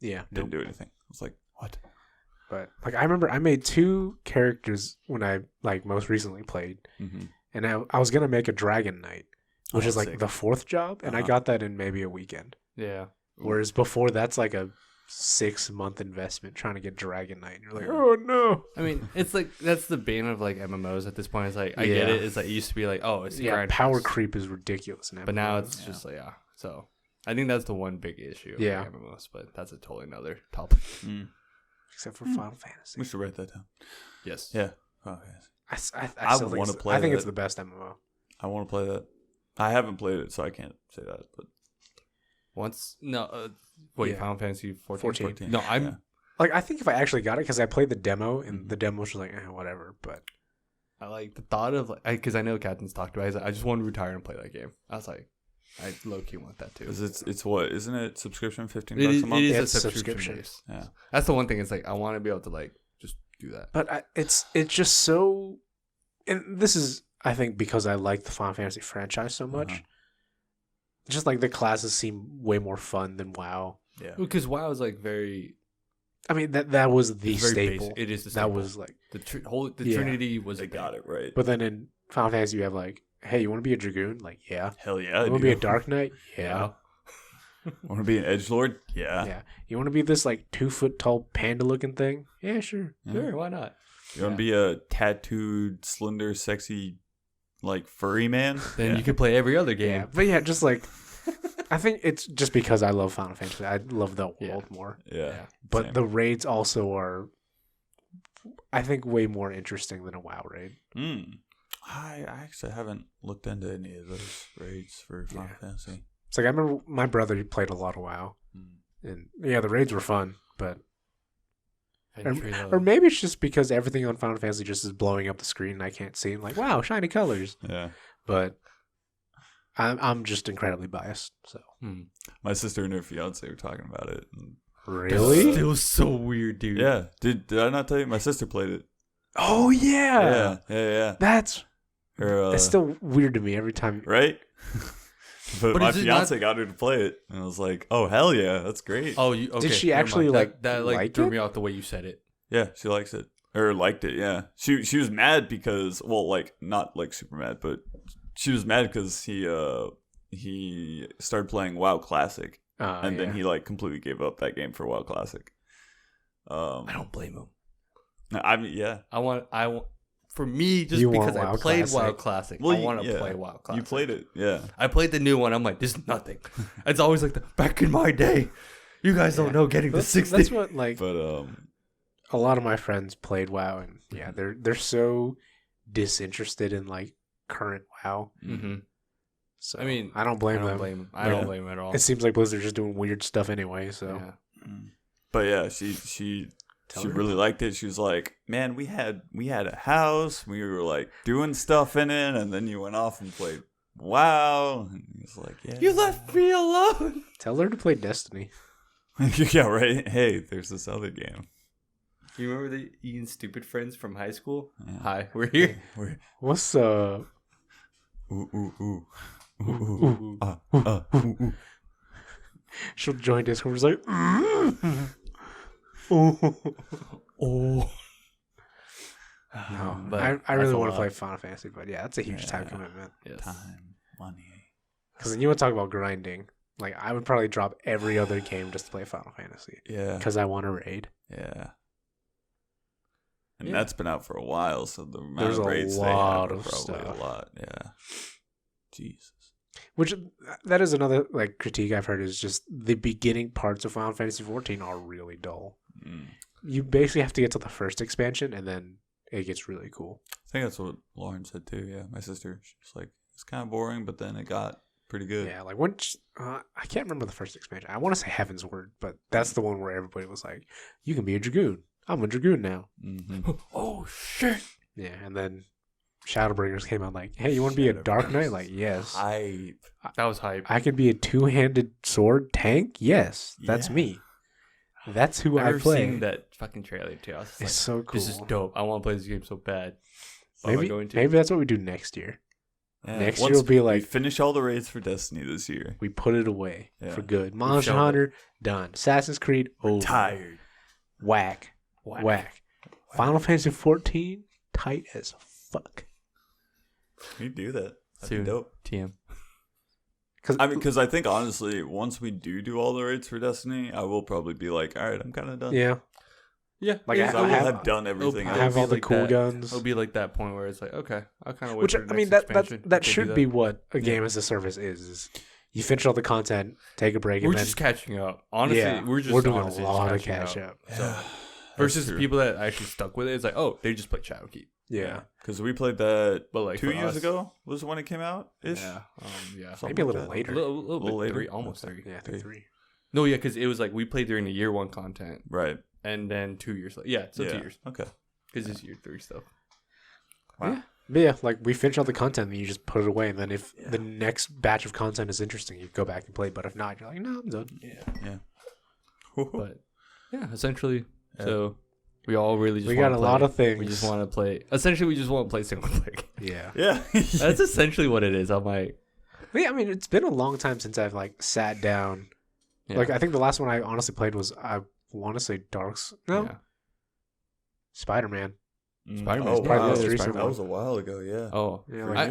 Yeah, didn't do anything. I was like, what? But like I remember, I made 2 characters when I like most recently played, and I was gonna make a Dragon Knight. Which is like sick. The 4th job, and I got that in maybe a weekend. Yeah. Whereas before, that's like a 6-month investment trying to get Dragon Knight. And you're like, oh no. I mean, it's like that's the bane of like MMOs at this point. It's like I get it. It's like it used to be like, oh, it's power creep is ridiculous now. But now it's just like So I think that's the one big issue. Yeah. With MMOs, but that's a totally another topic. Except for Final Fantasy. We should write that down. Yes. Yeah. Oh, yes. I want to play. I think it's the best MMO. I want to play that. I haven't played it, so I can't say that. But Final Fantasy 14? No, like I think if I actually got it because I played the demo and the demo was like whatever. But I like the thought of like because I know Captain's talked about it. He's like, I just want to retire and play that game. I was like, I low key want that too. It's what isn't it subscription $15 a month? It is a subscription. Yeah, that's the one thing. It's like I want to be able to like just do that. But it's just so, and this is. I think because I like the Final Fantasy franchise so much, just like the classes seem way more fun than WoW. Yeah, because WoW is like very. I mean that was the staple. Basic. It is the staple. That was like the Trinity was. They got it right. But then in Final Fantasy, you have like, hey, you want to be a Dragoon? Like, yeah. Hell yeah. You want to be a Dark Knight? Yeah. Want to be an Edgelord? Yeah. Yeah. You want to be this like 2-foot tall panda looking thing? Yeah, sure. Sure, why not? You want to be a tattooed, slender, sexy. Like furry man, then you could play every other game. Yeah, but just like I think it's just because I love Final Fantasy. I love that world more. Yeah, but same. The raids also are, I think, way more interesting than a WoW raid. I actually haven't looked into any of those raids for Final Fantasy. It's like I remember my brother he played a lot of WoW, and the raids were fun, but. Or maybe it's just because everything on Final Fantasy just is blowing up the screen and I can't see. I'm like, wow, shiny colors. Yeah. But I'm just incredibly biased. So my sister and her fiance were talking about it. Really? It was so weird, dude. Yeah. Did I not tell you? My sister played it. Oh yeah. Yeah. That's it's still weird to me every time. Right? But my fiance got her to play it, and I was like, "Oh hell yeah, that's great!" Oh, okay. Did she actually that threw me off the way you said it? Yeah, she likes it or liked it. Yeah, she was mad because not like super mad, but she was mad because he started playing WoW Classic, and then he like completely gave up that game for WoW Classic. I don't blame him. I mean, yeah, I want. For me, just because I played WoW Classic, I want to play WoW Classic. You played it, yeah. I played the new one. I'm like, this is nothing. It's always like back in my day. You guys don't know getting to 60. That's what But a lot of my friends played WoW, and they're so disinterested in like current WoW. Mm-hmm. So I mean, I don't blame them. I don't blame them at all. It seems like Blizzard's just doing weird stuff anyway. So, but yeah, she really liked it. She was like, "Man, we had a house. We were like doing stuff in it, and then you went off and played WoW." And he was like, "Yeah, you left me alone." Tell her to play Destiny. Yeah, right. Hey, there's this other game. You remember the Ian stupid friends from high school? Yeah. Hi, we're here. What's ooh. She'll join Discord. It's like. Oh. No, but I really want to play Final Fantasy, but that's a huge time commitment. Yes. Time, money. Because then you want to talk about grinding. Like, I would probably drop every other game just to play Final Fantasy. Yeah. Because I want to raid. Yeah. And that's been out for a while, so the amount of raids they have are probably a lot. Yeah. Jesus. Which, that is another like critique I've heard, is just the beginning parts of Final Fantasy 14 are really dull. You basically have to get to the first expansion, and then it gets really cool. I think that's what Lauren said too. Yeah, my sister. She's like, it's kind of boring, but then it got pretty good. Yeah, like once I can't remember the first expansion. I want to say Heaven's Word, but that's the one where everybody was like, "You can be a Dragoon. I'm a Dragoon now." Mm-hmm. Oh shit! Yeah, and then Shadowbringers came out like, "Hey, you want to be a Dark Knight?" Like, yes. Hype. That was hype. I could be a two-handed sword tank. Yes, that's me. That's who I play. I've seen that fucking trailer too. I was it's so cool. This is dope. I want to play this game so bad. Maybe that's what we do next year. Yeah. Next year will be like, we finish all the raids for Destiny this year. We put it away for good. Monster Hunter done. Assassin's Creed over. Tired. Whack. Final Fantasy 14 tight as fuck. We do that. That'd be dope. TM. Because I think honestly, once we do all the raids for Destiny, I will probably be like, all right, I'm kind of done. Yeah. Like I will have done everything. I have all the cool guns. It'll be like that point where it's like, okay, I'll kind of wait. Which, for the I mean, next that should be what a game as a service is you finish all the content, take a break, we're and just catching up. Honestly, we're doing a lot of catch up. So, versus the people that actually stuck with it, it's like, oh, they just played Shadowkeep. Yeah, because we played that, but like 2 years ago was when it came out. Yeah, maybe a little later. A little bit later, almost 3. Yeah, I think 3. No, yeah, because it was like we played during the year 1 content, right? And then 2 years later, 2 years. Okay, because it's year 3 stuff. Wow. Yeah. But yeah, like we finish all the content and you just put it away, and then if the next batch of content is interesting, you go back and play. But if not, you're like, no, I'm done. Yeah. But yeah, essentially, so. We all really just we got a lot of things. We just want to play. Essentially, we just want to play single player. Yeah. That's essentially what it is. I'm like, yeah. I mean, it's been a long time since I've like sat down. Yeah. Like I think the last one I honestly played was want to say Spider-Man. Spider-Man. Oh, wow. That was a while ago. Yeah. Oh,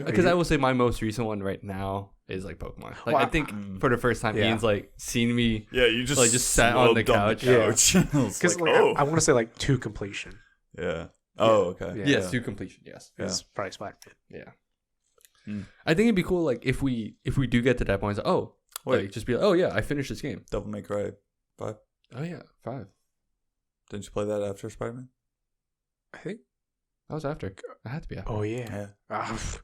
because I will say my most recent one right now is like Pokemon. Like I think for the first time, Ian's like seen me. Yeah, you just like sat on the couch. Because I want to say like to completion. Yeah. Oh, okay. Yeah. Yes, to completion. Yes. It's probably Spider-Man. Yeah. I think it'd be cool. Like if we do get to that point, it's like, like just be like, oh yeah, I finished this game. Devil May Cry 5. Oh yeah, 5. Didn't you play that after Spider-Man? I think. That was after. I had to be after. Oh yeah.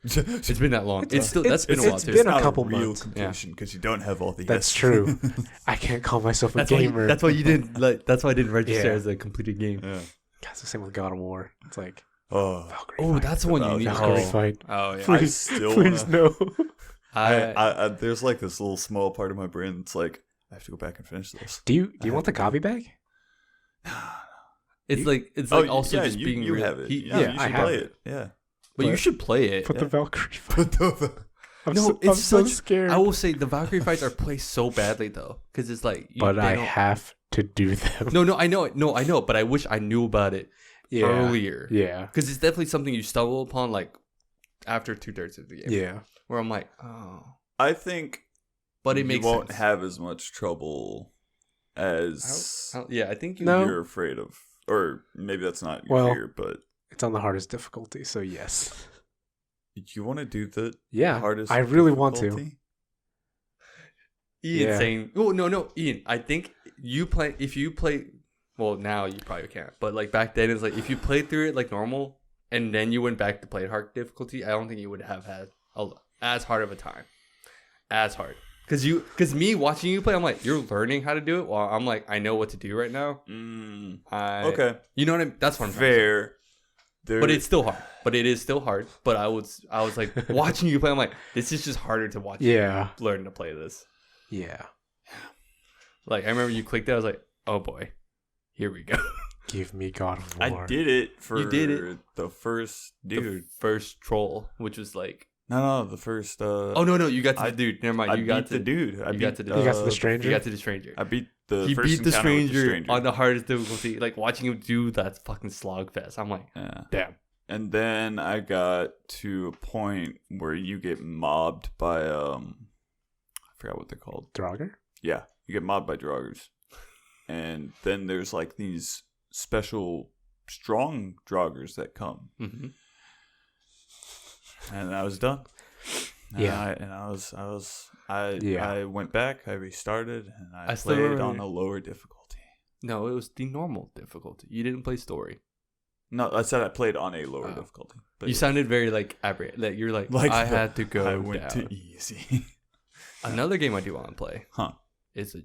It's been that long. It's been a while. It's been a couple months. Completion because you don't have all the. That's true. I can't call myself a gamer. That's why you didn't like. That's why I didn't register as a completed game. Yeah. It's the same with God of War. It's like Valkyrie that's the one you need. Valkyrie fight. Oh yeah. Please no. I there's like this little small part of my brain that's like I have to go back and finish this. Do you want the copy bag? It's like also just being. You have it. You should play it. Yeah, but you should play it. Put the Valkyrie fight. I'm so scared. I will say the Valkyrie fights are played so badly though, because it's like. But I have to do them. No, I know it. No, I know, but I wish I knew about it earlier. Yeah, because it's definitely something you stumble upon like after 2/3 of the game. Yeah, where I'm like, oh. I think, but it makes you won't sense. have as much trouble as. I think you're afraid of. Or maybe that's not your fear, but it's on the hardest difficulty, so yes. You want to do the hardest? I really want to. Ian saying, "Oh no, Ian. I think if you play. Well, now you probably can't, but like back then, it's like if you played through it like normal, and then you went back to play hard difficulty. I don't think you would have had as hard of a time, as hard." Because me watching you play, I'm like, you're learning how to do it. While I'm like, I know what to do right now. Okay, you know what I mean? That's what I'm fair. But it's still hard. But it is still hard. But I was like watching you play. I'm like, this is just harder to watch. Yeah, you learn to play this. Yeah. Like I remember you clicked it. I was like, oh boy, here we go. Give me God of War. I did it for the first dude, the first troll, which was like. No, the first. Oh no, you got to the dude. Never mind. You got to the dude. You got to the stranger. You got to the stranger. I beat the. He first beat the stranger on the hardest difficulty. Like watching him do that fucking slog fest. I'm like, damn. And then I got to a point where you get mobbed by I forgot what they're called. Draugr? Yeah, you get mobbed by Draugrs. And then there's like these special strong Draugrs that come. Mm-hmm. And I was done. I went back, I restarted, and I played on a lower difficulty. No, it was the normal difficulty. You didn't play story. No, I said I played on a lower difficulty. But you sounded very like aberrant. Like you're like I had to go. I went down. to easy. Another game I do want to play. Huh? Is a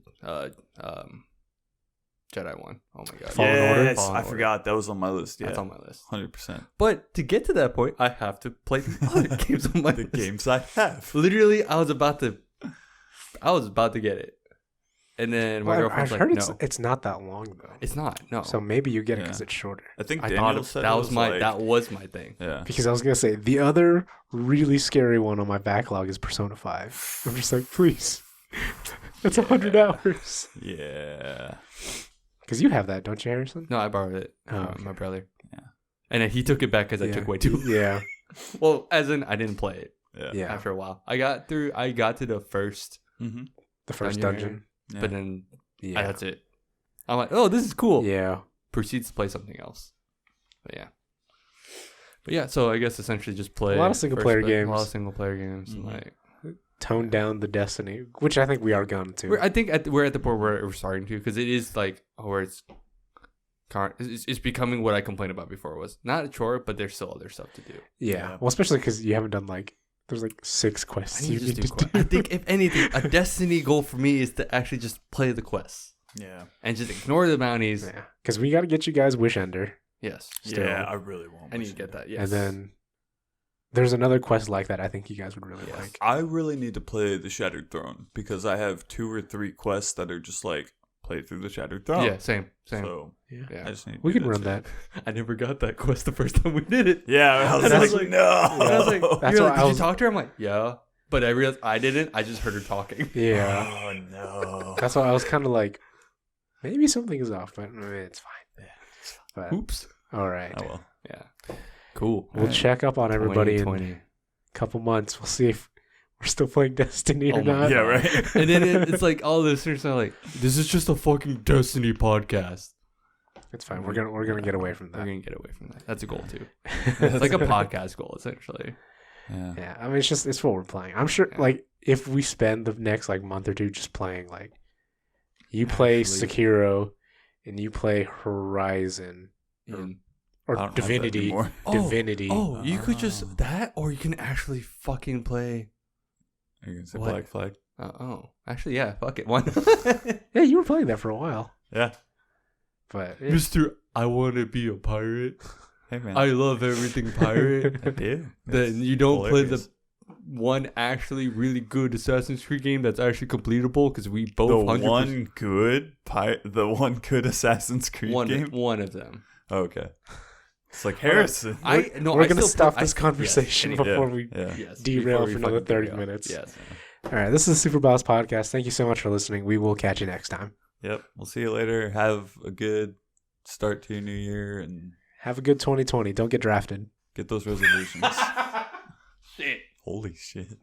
Jedi one. Oh my god! Fallen Order. I forgot that was on my list. Yeah, that's on my list. 100%. But to get to that point, I have to play the other games on my list. Games I have. Literally, I was about to get it, and then my girlfriend's like, "No, it's not that long though." It's not. No. So maybe you get it because it's shorter. I think Daniel said that was my thing. Yeah. Because I was gonna say the other really scary one on my backlog is Persona 5. I'm just like, please, that's 100 hours. Yeah. Because you have that, don't you, Harrison? No, I borrowed it from my brother. Yeah. And then he took it back because I took way too long. Yeah. Well, as in, I didn't play it. Yeah. After a while. I got to the first dungeon. But then that's it. I'm like, oh, this is cool. Yeah. Proceeds to play something else. But yeah, so I guess essentially just play a lot of single player games. And like tone down the Destiny, which I think we are going to. I think we're at the point where we're starting to, because it is like where it's becoming what I complained about before. It was not a chore, but there's still other stuff to do. Yeah. Well, especially because you haven't done there's 6 quests. I think if anything, a Destiny goal for me is to actually just play the quests. Yeah. And just ignore the bounties. Yeah. Because we got to get you guys Wish Ender. Yes. Still. Yeah, I really want. I need to get that. Yes. And then there's another quest like that I think you guys would really like. I really need to play the Shattered Throne because I have 2 or 3 quests that are just like play through the Shattered Throne. Yeah, same. So yeah. I just need to we can run that. I never got that quest the first time we did it. Yeah, I was like, no. I was like, did you talk to her? I'm like, yeah. But I realized I didn't. I just heard her talking. Yeah. Oh no. That's why I was kind of like, maybe something is off, but it's fine. Yeah. But, oops. All right. Oh well. Yeah. Cool. We'll check up on everybody in a couple months. We'll see if we're still playing Destiny or not. Yeah, right. And then it's like all the listeners are like, "This is just a fucking Destiny podcast." It's fine. We're gonna get away from that. We're gonna get away from that. That's a goal too. It's like a podcast goal essentially. Yeah. Yeah. I mean, it's what we're playing. I'm sure. Like, if we spend the next month or two just playing, like, you play Sekiro and you play Horizon. Or Divinity. Divinity. Oh, you could just that, or you can actually fucking play. Are you gonna say Black Flag? Actually, yeah. Fuck it. Why not? Yeah, you were playing that for a while. Yeah. But Mr. I want to be a pirate. Hey man, I love everything pirate. I do. Then you don't play the one actually really good Assassin's Creed game that's actually completable because we both the one good Assassin's Creed game. One of them. Okay. It's like Harrison. We're going to stop this conversation before we derail for another 30 minutes. Yes. All right. This is the Superboss Podcast. Thank you so much for listening. We will catch you next time. Yep. We'll see you later. Have a good start to your new year and have a good 2020. Don't get drafted. Get those resolutions. Shit. Holy shit.